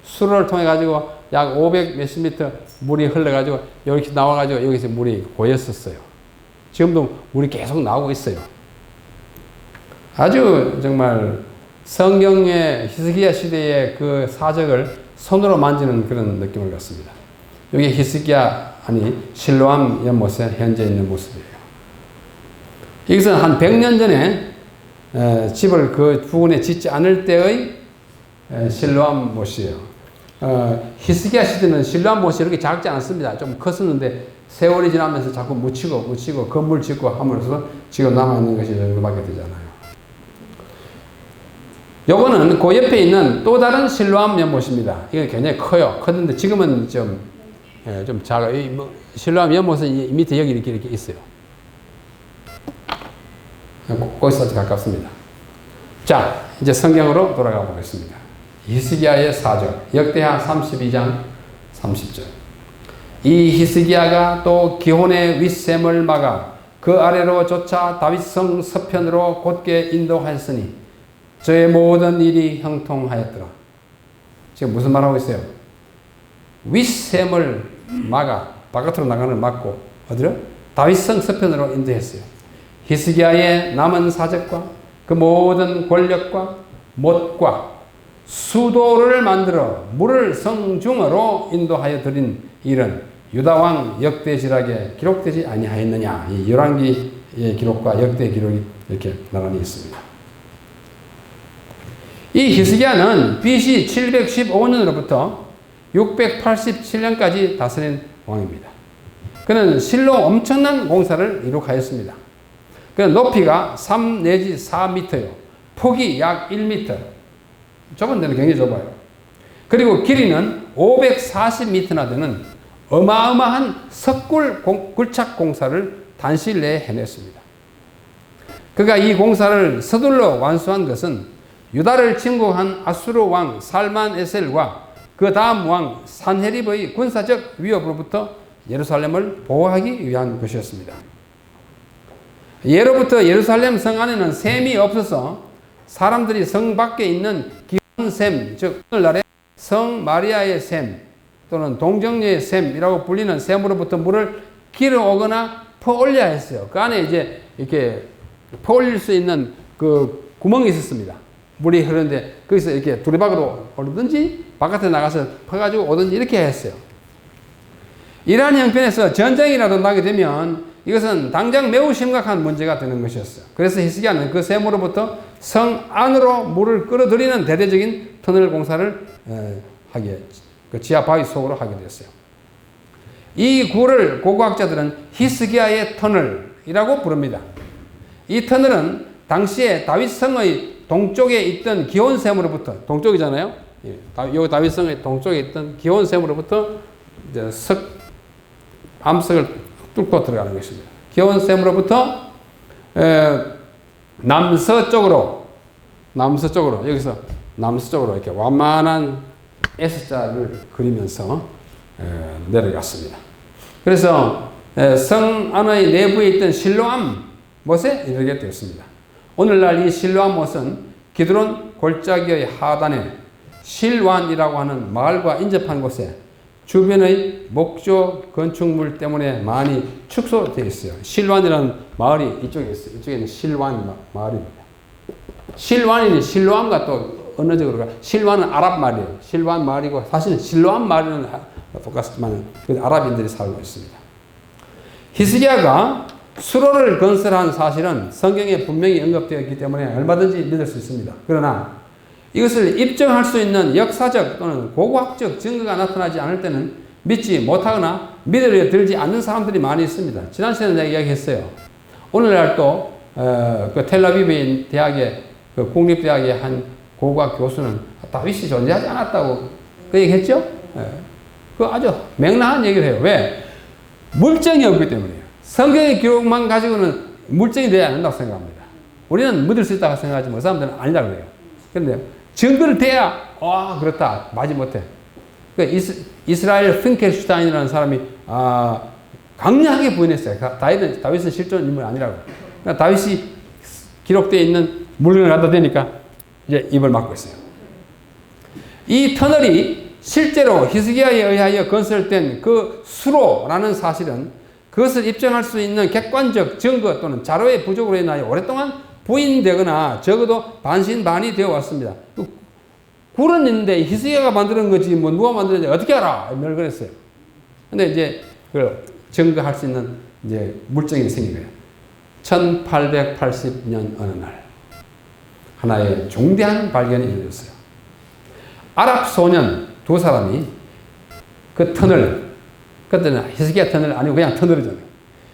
수로를 통해 가지고 약 500 몇십 미터 물이 흘러가지고 이렇게 나와가지고 여기서 물이 고였었어요. 지금도 물이 계속 나오고 있어요. 아주 정말 성경의 히스기야 시대의 그 사적을 손으로 만지는 그런 느낌을 갖습니다. 여기 히스기야 실로암 연못에 현재 있는 모습이에요. 이것은 한 100년 전에 집을 그 부근에 짓지 않을 때의 실로암 못이에요. 히스기야 시대는 실로암 못이 이렇게 작지 않았습니다. 좀 컸었는데 세월이 지나면서 자꾸 묻히고 건물 짓고 함으로써 지금 남아있는 것이 정도밖에 되지 않아요. 요거는 그 옆에 있는 또 다른 실로암 연못입니다. 이건 굉장히 커요. 컸는데 지금은 좀 예, 좀 작아. 실로암 연못은 이 밑에 여기 이렇게 있어요. 거기서 가깝습니다. 자, 이제 성경으로 돌아가 보겠습니다. 히스기야의 사적, 역대하 32장 30절. 이 히스기야가 또 기혼의 윗샘을 막아 그 아래로 쫓아 다윗성 서편으로 곧게 인도하였으니 저의 모든 일이 형통하였더라. 지금 무슨 말하고 있어요? 윗샘을 막아 바깥으로 나가는 걸 막고 어디로? 다윗성 서편으로 인도했어요. 히스기야의 남은 사적과 그 모든 권력과 못과 수도를 만들어 물을 성중으로 인도하여 드린 일은 유다왕 역대지락에 기록되지 아니하였느냐. 이 열왕기의 기록과 역대 기록이 이렇게 나란히 있습니다. 이 히스기야는 BC 715년으로부터 687년까지 다스린 왕입니다. 그는 실로 엄청난 공사를 이룩하였습니다. 그는 높이가 3 내지 4m요. 폭이 약 1m. 좁은 데는 굉장히 좁아요. 그리고 길이는 540m나 되는 어마어마한 석굴 굴착 공사를 단시일 내에 해냈습니다. 그가 이 공사를 서둘러 완수한 것은 유다를 침공한 아수르 왕 살만 에셀과 그 다음 왕 산헤립의 군사적 위협으로부터 예루살렘을 보호하기 위한 것이었습니다. 예로부터 예루살렘 성 안에는 샘이 없어서 사람들이 성 밖에 있는 기온샘, 즉 오늘날의 성 마리아의 샘 또는 동정녀의 샘이라고 불리는 샘으로부터 물을 길어오거나 퍼올려야 했어요. 그 안에 이제 이렇게 퍼올릴 수 있는 그 구멍이 있었습니다. 물이 흐르는데 거기서 이렇게 두레박으로 오르든지 바깥에 나가서 퍼가지고 오든지 이렇게 했어요. 이러한 형편에서 전쟁이라도 나게 되면 이것은 당장 매우 심각한 문제가 되는 것이었어요. 그래서 히스기야는 그 샘으로부터 성 안으로 물을 끌어들이는 대대적인 터널 공사를 그 지하 바위 속으로 하게 됐어요. 이 굴을 고고학자들은 히스기야의 터널이라고 부릅니다. 이 터널은 당시에 다윗성의 동쪽에 있던 기온샘으로부터, 동쪽이잖아요. 이 다윗성의 동쪽에 있던 기온샘으로부터 이제 암석을 뚫고 들어가는 것입니다. 기온샘으로부터 남서쪽으로 여기서 남서쪽으로 이렇게 완만한 S자를 그리면서 내려갔습니다. 그래서 성 안의 내부에 있던 실로암 못에 이르게 되었습니다. 오늘날 이 실로암 못은 기드론 골짜기의 하단에 실완이라고 하는 마을과 인접한 곳에 주변의 목조 건축물 때문에 많이 축소되어 있어요. 실완이라는 마을이 이쪽에 있어요. 이쪽에는 실완 마을입니다. 실완이 실로암과 또 어느 쪽으로 가? 실완은 아랍 말이에요. 실완 말이고 사실은 실로암 말은 똑같지만 아랍인들이 살고 있습니다. 히스기야가 수로를 건설한 사실은 성경에 분명히 언급되어 있기 때문에 얼마든지 믿을 수 있습니다. 그러나 이것을 입증할 수 있는 역사적 또는 고고학적 증거가 나타나지 않을 때는 믿지 못하거나 믿으려 들지 않는 사람들이 많이 있습니다. 지난 시간에 내가 이야기했어요. 오늘날 또 그 텔아비브 대학의 그 국립대학의 한 고고학 교수는 다윗이 존재하지 않았다고 그 얘기했죠. 그 아주 맹랑한 얘기를 해요. 왜? 물증이 없기 때문이에요. 성경의 기록만 가지고는 물증이 되지 않는다고 생각합니다. 우리는 믿을 수 있다고 생각하지만 그 사람들은 아니라고 그래요. 그런데 증거를 대야 그렇다 마지 못해. 그러니까 이스라엘 핑켈슈타인이라는 사람이 강력하게 부인했어요. 다윗은 실존 인물이 아니라고. 그러니까 다윗이 기록되어 있는 물건을 갖다 대니까 이제 입을 막고 있어요. 이 터널이 실제로 히스기야에 의하여 건설된 그 수로라는 사실은 그것을 입증할 수 있는 객관적 증거 또는 자료의 부족으로 인하여 오랫동안 부인되거나 적어도 반신반의 되어 왔습니다. 굴은 있는데 히스기야가 만드는 거지 뭐 누가 만드는지 어떻게 알아? 늘 그랬어요. 근데 이제 그걸 증거할 수 있는 이제 물증이 생긴 거예요. 1880년 어느 날 하나의 중대한 발견이 이루어졌어요. 아랍 소년 두 사람이 그 터널, 그때는 히스기야 터널 아니고 그냥 터널이잖아요.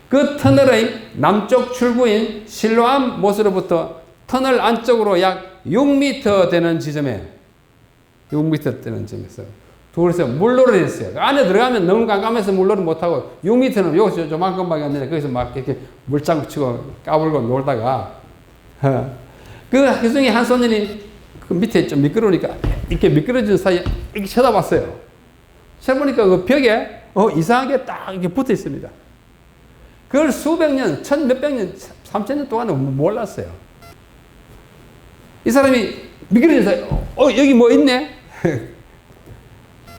그 터널의 남쪽 출구인 실로암 못으로부터 터널 안쪽으로 약 6m 되는 지점에 6m 되는 지점에서 그래서 물놀이를 했어요. 그 안에 들어가면 너무 깜깜해서 물놀이 못하고 6m는 여기서 조만큼밖에 안 되는데 거기서 막 이렇게 물장구 치고 까불고 놀다가 그 혜성이 한 소년이 그 밑에 좀 미끄러우니까 이렇게 미끄러진 사이에 이렇게 쳐다봤어요. 쳐다보니까 그 벽에 이상하게 딱 이렇게 붙어 있습니다. 그걸 수백 년, 몇백 년, 3000년 동안은 몰랐어요. 이 사람이 미끄러진 사이에 여기 뭐 있네?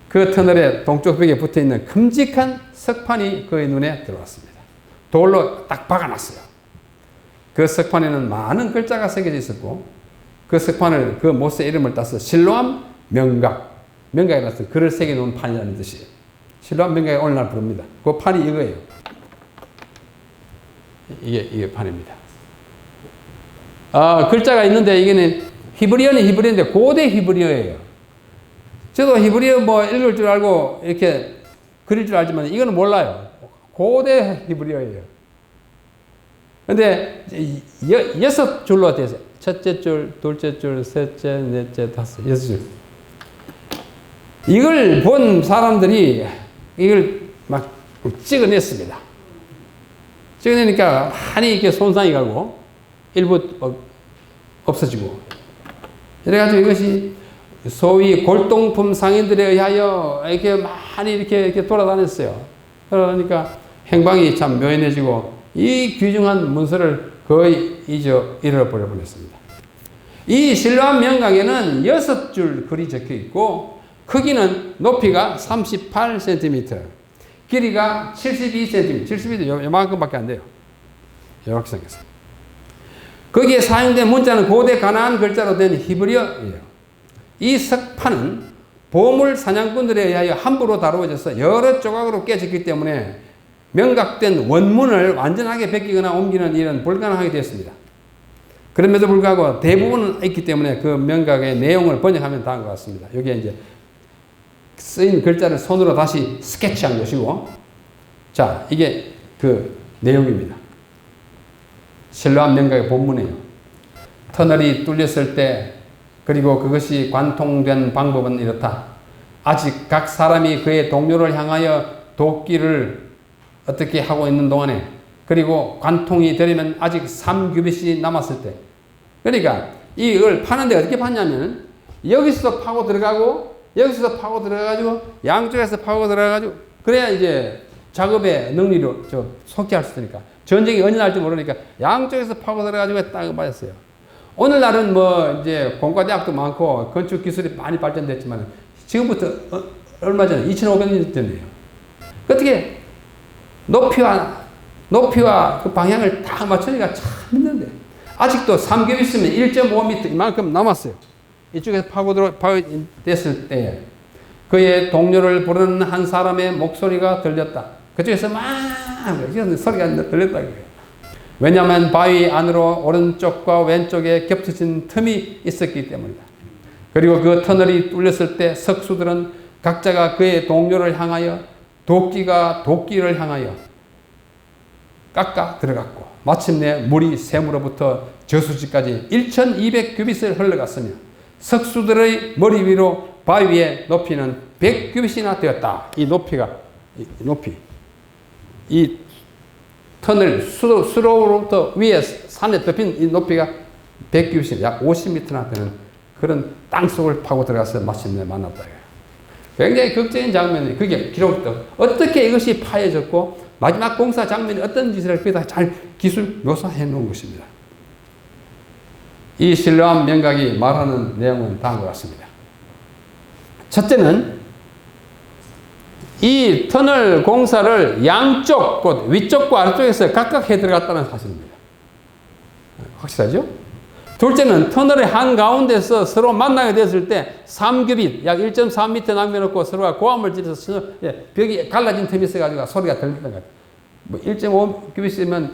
그 터널의 동쪽 벽에 붙어 있는 큼직한 석판이 그의 눈에 들어왔습니다. 돌로 딱 박아놨어요. 그 석판에는 많은 글자가 새겨져 있었고, 그 석판을 그 모세의 이름을 따서 실로암 명각, 명각이라서 글을 새겨놓은 판이라는 뜻이에요. 실로암 명각이 오늘날 부릅니다. 그 판이 이거예요. 이게 판입니다. 글자가 있는데 이게는 히브리어는 히브리어인데 고대 히브리어예요. 저도 히브리어 뭐 읽을 줄 알고 이렇게 그릴 줄 알지만 이거는 몰라요. 고대 히브리어예요. 근데 6줄로 되어 있어요. 첫째 줄, 둘째 줄, 셋째, 넷째, 다섯, 6줄. 이걸 본 사람들이 이걸 막 찍어냈습니다. 찍어내니까 많이 이렇게 손상이 가고 일부 없어지고 이래가지고 이것이 소위 골동품 상인들에 의하여 이렇게 많이 이렇게 돌아다녔어요. 그러니까 행방이 참 묘연해지고 이 귀중한 문서를 거의 잃어버려 버렸습니다. 이 실로암 명각에는 6줄 글이 적혀 있고 크기는 높이가 38cm, 길이가 72cm, 72도 요만큼밖에 안 돼요. 이렇게 생겼어요. 거기에 사용된 문자는 고대 가나안 글자로 된 히브리어예요. 이 석판은 보물 사냥꾼들에 의하여 함부로 다루어져서 여러 조각으로 깨졌기 때문에 명각된 원문을 완전하게 베끼거나 옮기는 일은 불가능하게 되었습니다. 그럼에도 불구하고 대부분은 있기 때문에 그 명각의 내용을 번역하면 다음과 같습니다. 여기에 이제 쓰인 글자를 손으로 다시 스케치한 것이고, 자, 이게 그 내용입니다. 실로암 명각의 본문이에요. 터널이 뚫렸을 때, 그리고 그것이 관통된 방법은 이렇다. 아직 각 사람이 그의 동료를 향하여 도끼를 어떻게 하고 있는 동안에, 그리고 관통이 되려면 아직 3규빗이 남았을 때. 그러니까 이걸 파는데 어떻게 파냐면 여기서 파고 들어가고 여기서 파고 들어가가지고 양쪽에서 파고 들어가가지고 그래야 이제 작업의 능리로 속히 할 수 있으니까. 전쟁이 언제 날지 모르니까 양쪽에서 파고 들어가지고 땅을 맞았어요. 오늘날은 뭐 이제 공과대학도 많고 건축 기술이 많이 발전됐지만 지금부터 얼마 전에 2500년 전이에요. 어떻게 높이와 그 방향을 딱 맞추니까 참 힘든데 아직도 3겹 있으면 1.5m 이만큼 남았어요. 이쪽에서 파고됐을 때 그의 동료를 부르는 한 사람의 목소리가 들렸다. 그쪽에서 막 소리가 들렸다. 왜냐하면 바위 안으로 오른쪽과 왼쪽에 겹쳐진 틈이 있었기 때문이다. 그리고 그 터널이 뚫렸을 때 석수들은 각자가 그의 동료를 향하여 도끼가 도끼를 향하여 깎아 들어갔고 마침내 물이 샘으로부터 저수지까지 1200규빗을 흘러갔으며 석수들의 머리 위로 바위의 높이는 100규빗이나 되었다. 이 높이 이 터널 수로로부터 위에 산에 덮인 이 높이가 100규빗, 약 50m나 되는 그런 땅속을 파고 들어가서 마침내 만났다. 굉장히 극적인 장면이 그게 기록돼. 어떻게 이것이 파해졌고 마지막 공사 장면이 어떤 짓을 거기다 잘 기술 묘사해 놓은 것입니다. 이 실로암 명각이 말하는 내용은 다음과 같습니다. 첫째는 이 터널 공사를 양쪽, 곧 위쪽과 아래쪽에서 각각 해 들어갔다는 사실입니다. 확실하죠? 둘째는 터널의 한가운데서 서로 만나게 됐을 때 3규빗, 약 1.3m 남겨놓고 서로가 고함을 지르서 벽이 갈라진 틈이 있어가지고 소리가 들렸던 것 같아요. 뭐 1.5규빗이면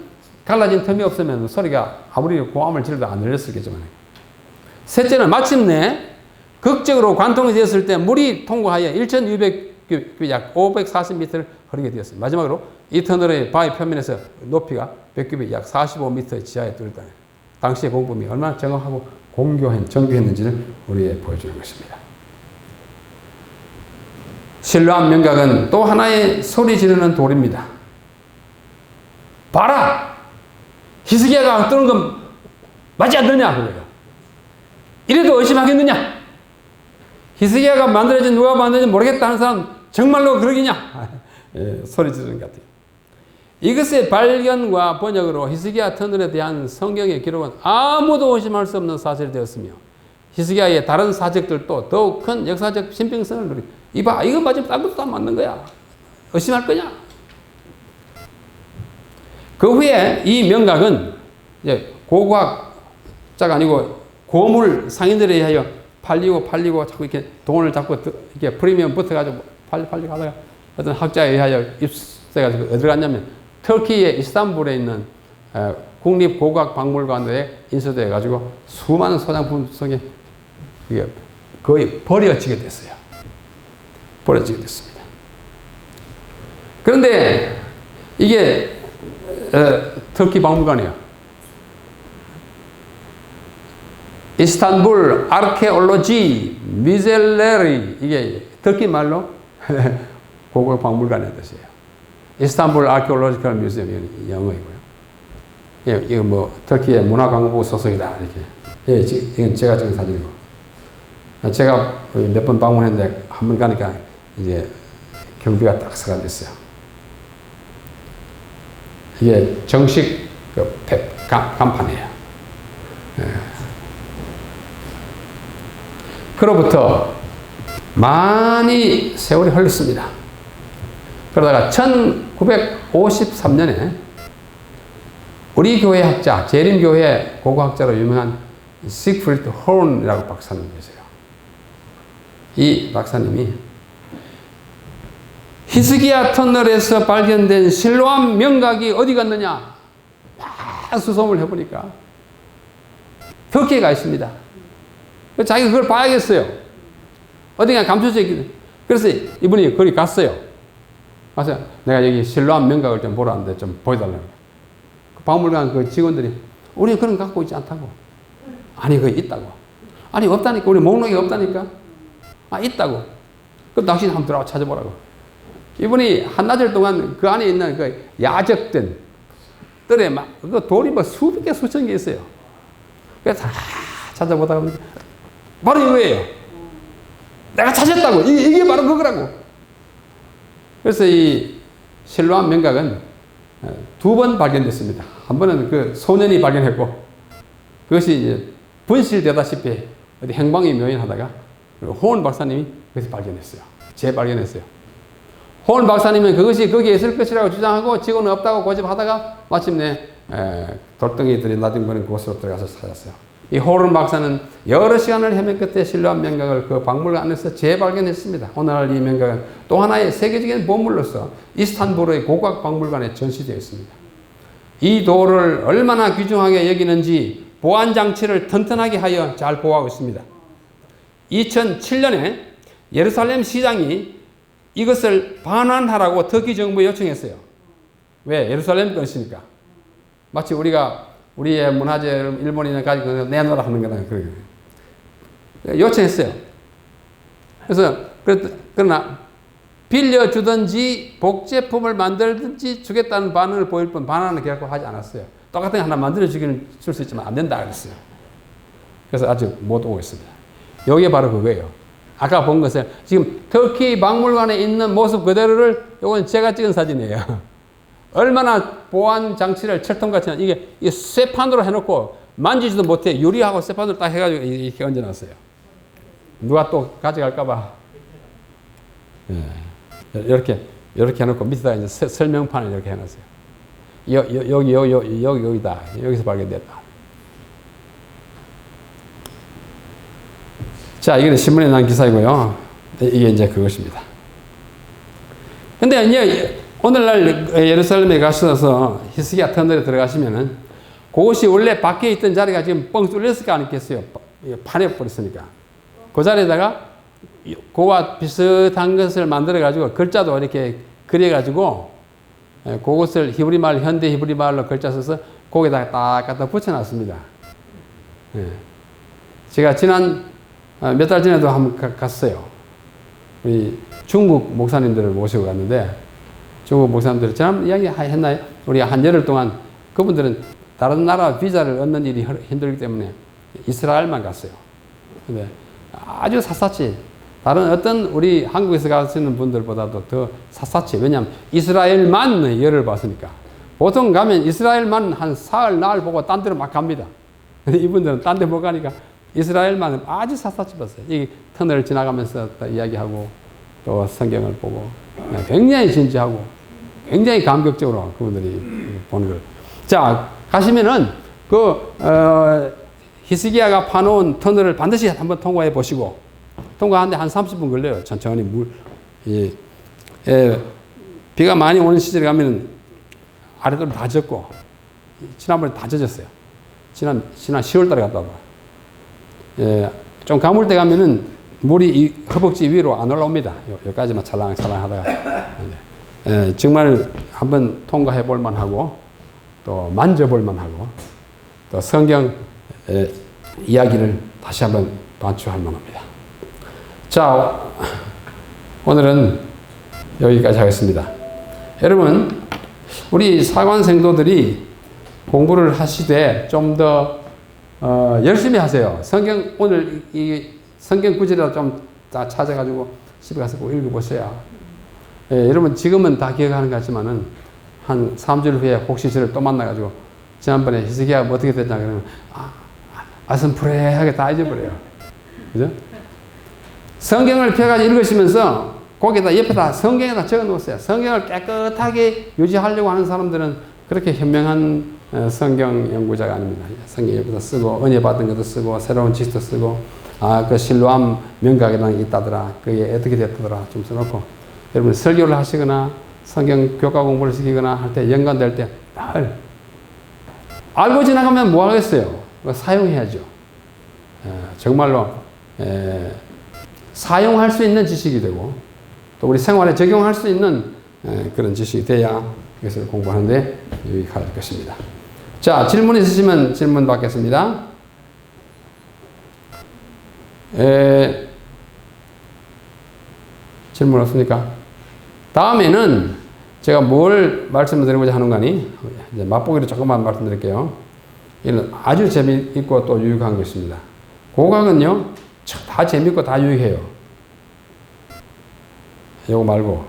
갈라진 틈이 없으면 소리가 아무리 고함을 지르도 안 들렸겠지만. 셋째는 마침내 극적으로 관통이 되었을 때 물이 통과하여 1,200규빗, 약 540m를 흐르게 되었습니다. 마지막으로 이 터널의 바위 표면에서 높이가 100규빗, 약 45m 지하에 뚫렸다. 당시의 공법이 얼마나 정교했는지를 우리에 보여주는 것입니다. 실로암 명각은 또 하나의 소리 지르는 돌입니다. 봐라! 히스기야가 뜨는 건 맞지 않느냐? 그래요. 이래도 의심하겠느냐? 히스기야가 만들어진 누가 만들어진지 모르겠다 하는 사람 정말로 그러겠냐? 예, 소리 지르는 것 같아요. 이것의 발견과 번역으로 히스기야 터널에 대한 성경의 기록은 아무도 의심할 수 없는 사실이 되었으며 히스기야의 다른 사적들도 더욱 큰 역사적 신빙성을 누리고 이봐 이거 맞으면 딴 것도 안 맞는 거야. 의심할 거냐? 그 후에 이 명각은 이제 고고학자가 아니고 고물 상인들에 의하여 팔리고 자꾸 이렇게 돈을 자꾸 이렇게 프리미엄 붙어가지고 팔리고 하다가 어떤 학자에 의하여 입수해가지고 어디로 갔냐면 터키의 이스탄불에 있는 국립고고학박물관에 인수되어가지고 수많은 소장품 속에 이게 거의 버려지게 됐어요. 버려지게 됐습니다. 그런데 이게 터키 박물관이에요. 이스탄불 아르케올로지 미젤레리 이게 터키 말로 고고학 박물관의 뜻이에요. 이스탄불 아르케올로지컬 뮤지엄 영어이고요. 예, 이거 뭐 터키의 문화관광부 소속이다 이렇게. 예, 이건 제가 찍은 사진이고. 제가 몇 번 방문했는데 한 번 가니까 이제 경비가 딱 서가 됐어요. 이게 정식 간판이에요. 예. 그로부터 많이 세월이 흘렀습니다. 그러다가 1953년에 우리 교회 학자, 재림교회 고고학자로 유명한 시그프리드 호른이라고 박사님 계세요. 이 박사님이 히스기야 터널에서 발견된 실로암 명각이 어디 갔느냐 막 수소문을 해보니까 터키에 가 있습니다. 자기가 그걸 봐야겠어요. 어디가 감춰져 있거든. 그래서 이분이 거기 갔어요. 가서 내가 여기 실로암 명각을 좀 보러 왔는데 좀 보여달라고. 그 박물관 그 직원들이 우리 그런 거 갖고 있지 않다고. 아니 그거 있다고. 아니 없다니까. 우리 목록에 없다니까. 아 있다고. 그럼 당신 한번 들어가 찾아보라고. 이분이 한나절 동안 그 안에 있는 그 야적된 뜰에 막 그 돌이 뭐 수백 개 수천 개 있어요. 그래서 다 찾아보다가 바로 이거예요. 내가 찾았다고. 이게 바로 그거라고. 그래서 이 실로암 명각은 두 번 발견됐습니다. 한 번은 그 소년이 발견했고 그것이 이제 분실되다시피 어디 행방이 묘연하다가 호은 박사님이 그것을 발견했어요. 재발견했어요. 호은 박사님은 그것이 거기에 있을 것이라고 주장하고 지구는 없다고 고집하다가 마침내 돌덩이들이 나뒹구는 곳으로 들어가서 찾았어요. 이 호른 박사는 여러 시간을 헤맨 끝에 실로암 명각을 그 박물관 안에서 재발견했습니다. 오늘날 이 명각은 또 하나의 세계적인 보물로서 이스탄불의 고고학 박물관에 전시되어 있습니다. 이 돌을 얼마나 귀중하게 여기는지 보안 장치를 튼튼하게 하여 잘 보호하고 있습니다. 2007년에 예루살렘 시장이 이것을 반환하라고 터키 정부에 요청했어요. 왜? 예루살렘 것이니까. 마치 우리의 문화재를 일본인이 가지고 내놓으라 하는 거나 그래요. 요청했어요. 그래서 그러나 빌려주든지 복제품을 만들든지 주겠다는 반응을 보일 뿐 반환은 결코 하지 않았어요. 똑같은 거 하나 만들어주기는 줄 수 있지만 안 된다 그랬어요. 그래서 아직 못 오고 있습니다. 이게 바로 그거예요. 아까 본 것을 지금 터키 박물관에 있는 모습 그대로를 이건 제가 찍은 사진이에요. 얼마나 보안 장치를 철통같이 이게 쇠판으로 해놓고 만지지도 못해 유리하고 쇠판으로 딱 해가지고 이렇게 얹어놨어요. 누가 또 가져갈까봐 이렇게 해놓고 밑에다 이제 설명판을 이렇게 해놨어요. 여기다 여기서 발견됐다. 자, 이게 신문에 난 기사이고요. 이게 이제 그것입니다. 근데 이제 오늘날 예루살렘에 가셔서 히스기야 터널에 들어가시면은 그것이 원래 밖에 있던 자리가 지금 뻥 뚫렸을 거 아니겠어요? 파내버렸으니까. 그 자리에다가 그와 비슷한 것을 만들어가지고 글자도 이렇게 그려가지고 그것을 히브리 말, 현대 히브리 말로 글자 써서 거기다가 딱 갖다 붙여놨습니다. 제가 지난 몇 달 전에도 한번 갔어요. 우리 중국 목사님들을 모시고 갔는데 중국 목사님들 지난 이야기 했나요? 우리 한 열흘 동안 그분들은 다른 나라 비자를 얻는 일이 힘들기 때문에 이스라엘만 갔어요. 근데 아주 샅샅이 다른 어떤 우리 한국에서 가시는 분들보다도 더 샅샅이 왜냐하면 이스라엘만 열을 봤으니까 보통 가면 이스라엘만 한 사흘 날 보고 딴 데로 막 갑니다. 근데 이분들은 딴 데 못 가니까 이스라엘만 아주 샅샅이 봤어요. 이 터널을 지나가면서 또 이야기하고 또 성경을 보고 굉장히 진지하고 굉장히 감격적으로 그분들이 보는 걸. 자, 가시면은 히스기야가 파놓은 터널을 반드시 한번 통과해 보시고 통과하는데 한 30분 걸려요. 천천히 비가 많이 오는 시절에 가면은 아래로 다 젖고 지난번에 다 젖었어요. 지난 10월 달에 갔다 와. 좀 가물 때 가면은 물이 이 허벅지 위로 안 올라옵니다. 여기까지만 찰랑찰랑 하다가. 정말 한번 통과해 볼 만하고 또 만져볼 만하고 또 성경 이야기를 다시 한번 반추할 만합니다. 자, 오늘은 여기까지 하겠습니다. 여러분, 우리 사관 생도들이 공부를 하시되 좀 더 열심히 하세요. 성경 오늘 이 성경 구절이라도 좀 찾아가지고 집에 가서 꼭 읽어보셔야. 여러분 지금은 다 기억하는 것 같지만은 한 3주일 후에 혹시 저를 또 만나가지고 지난번에 히스기야가 어떻게 됐냐 그러면 아슴푸레하게 다 잊어버려요. 그죠? 성경을 펴가지고 읽으시면서 거기다 옆에다 성경에다 적어 놓으세요. 성경을 깨끗하게 유지하려고 하는 사람들은 그렇게 현명한 성경 연구자가 아닙니다. 성경 옆에다 쓰고 은혜 받은 것도 쓰고 새로운 지식도 쓰고 그 실로암 명각이라는 게 있다더라. 그게 어떻게 됐더라. 좀 써놓고 여러분 설교를 하시거나 성경 교과 공부를 시키거나 할 때 연관될 때 늘 알고 지나가면 뭐 하겠어요? 사용해야죠. 정말로 사용할 수 있는 지식이 되고 또 우리 생활에 적용할 수 있는 그런 지식이 돼야 이것을 공부하는데 유익할 것입니다. 자, 질문 있으시면 질문 받겠습니다. 질문 없습니까? 다음에는 제가 뭘 말씀을 드리고자 하는 거니 이제 맛보기로 조금만 말씀드릴게요. 이는 아주 재미있고 또 유익한 것입니다. 고강은요 다 재미있고 다 유익해요. 이거 말고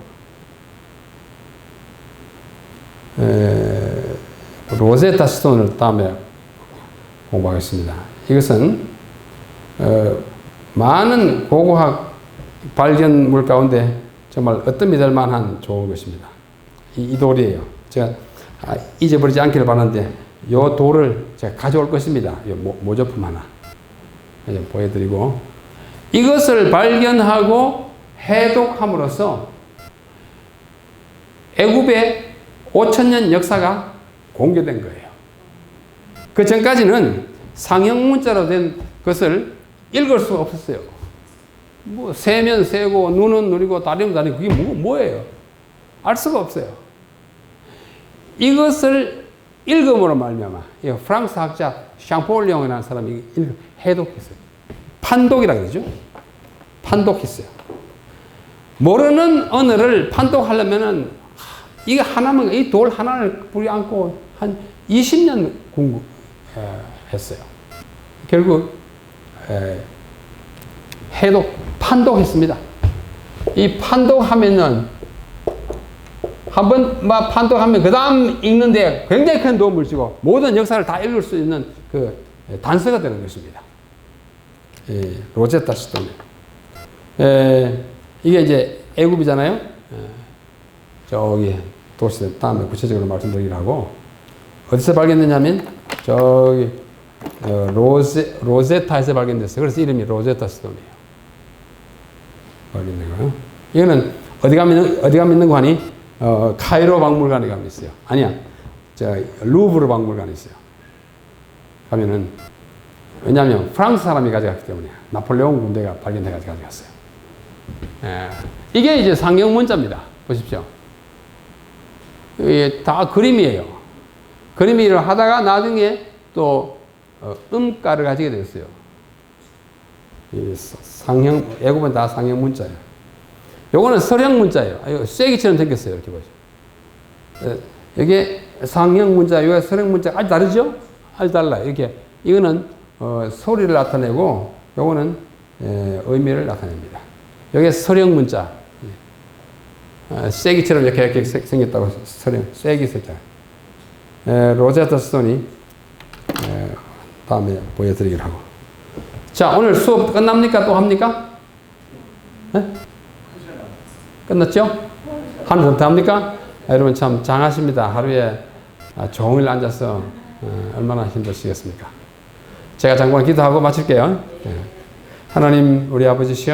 로제타 스톤을 다음에 공부하겠습니다. 이것은 많은 고고학 발견물 가운데 정말 어떤 믿을 만한 좋은 것입니다. 이 돌이에요. 제가 잊어버리지 않기를 바라는데 이 돌을 제가 가져올 것입니다. 이 모조품 하나 보여드리고 이것을 발견하고 해독함으로써 애굽의 5,000년 역사가 공개된 거예요. 그 전까지는 상형 문자로 된 것을 읽을 수가 없었어요. 뭐 세면 세고 눈은 눈이고 다리는 다리고 그게 뭐예요? 알 수가 없어요. 이것을 읽음으로 말미암아 프랑스 학자 샹폴리옹이라는 사람이 해독했어요. 판독이라고 그러죠. 판독했어요. 모르는 언어를 판독하려면은 이거 하나만 이 돌 하나를 뿌리 안고 한 20년 공부했어요. 결국 판독했습니다. 이 판독하면은 한번 판독하면 그 다음 읽는데 굉장히 큰 도움을 주고 모든 역사를 다 읽을 수 있는 그 단서가 되는 것입니다. 로제타 스톤. 이게 이제 애굽이잖아요. 저기 도시 다음에 구체적으로 말씀드리기로 하고 어디서 발견됐냐면 저기 로제타에서 발견됐어요. 그래서 이름이 로제타 스톤이에요. 발견된 거예요. 이거는 어디 가면 있는 거 아니? 카이로 박물관에 가면 있어요. 아니야. 루브르 박물관에 있어요. 가면은 왜냐하면 프랑스 사람이 가져갔기 때문에 나폴레옹 군대가 발견해가지고 가져갔어요. 이게 이제 상형 문자입니다. 보십시오. 이게 다 그림이에요. 그림을 하다가 나중에 또 음가를 가지게 됐어요. 상형 애굽은 다 상형 문자예요. 요거는 서령 문자예요. 이거 쐐기처럼 생겼어요. 이렇게 보시죠. 이게 상형 문자, 이거 서령 문자 아주 다르죠? 아주 달라요. 이렇게 이거는 소리를 나타내고 요거는 의미를 나타냅니다. 여기 서령 문자. 쐐기처럼 이렇게 생겼다고 서령, 쐐기 썼죠. 로제타 스톤이 다음에 보여드리기로 하고. 자, 오늘 수업 끝납니까? 또 합니까? 네? 끝났죠? 하나 더 합니까? 여러분 참 장하십니다. 하루에 종일 앉아서 얼마나 힘드시겠습니까? 제가 잠깐 기도하고 마칠게요. 하나님 우리 아버지시여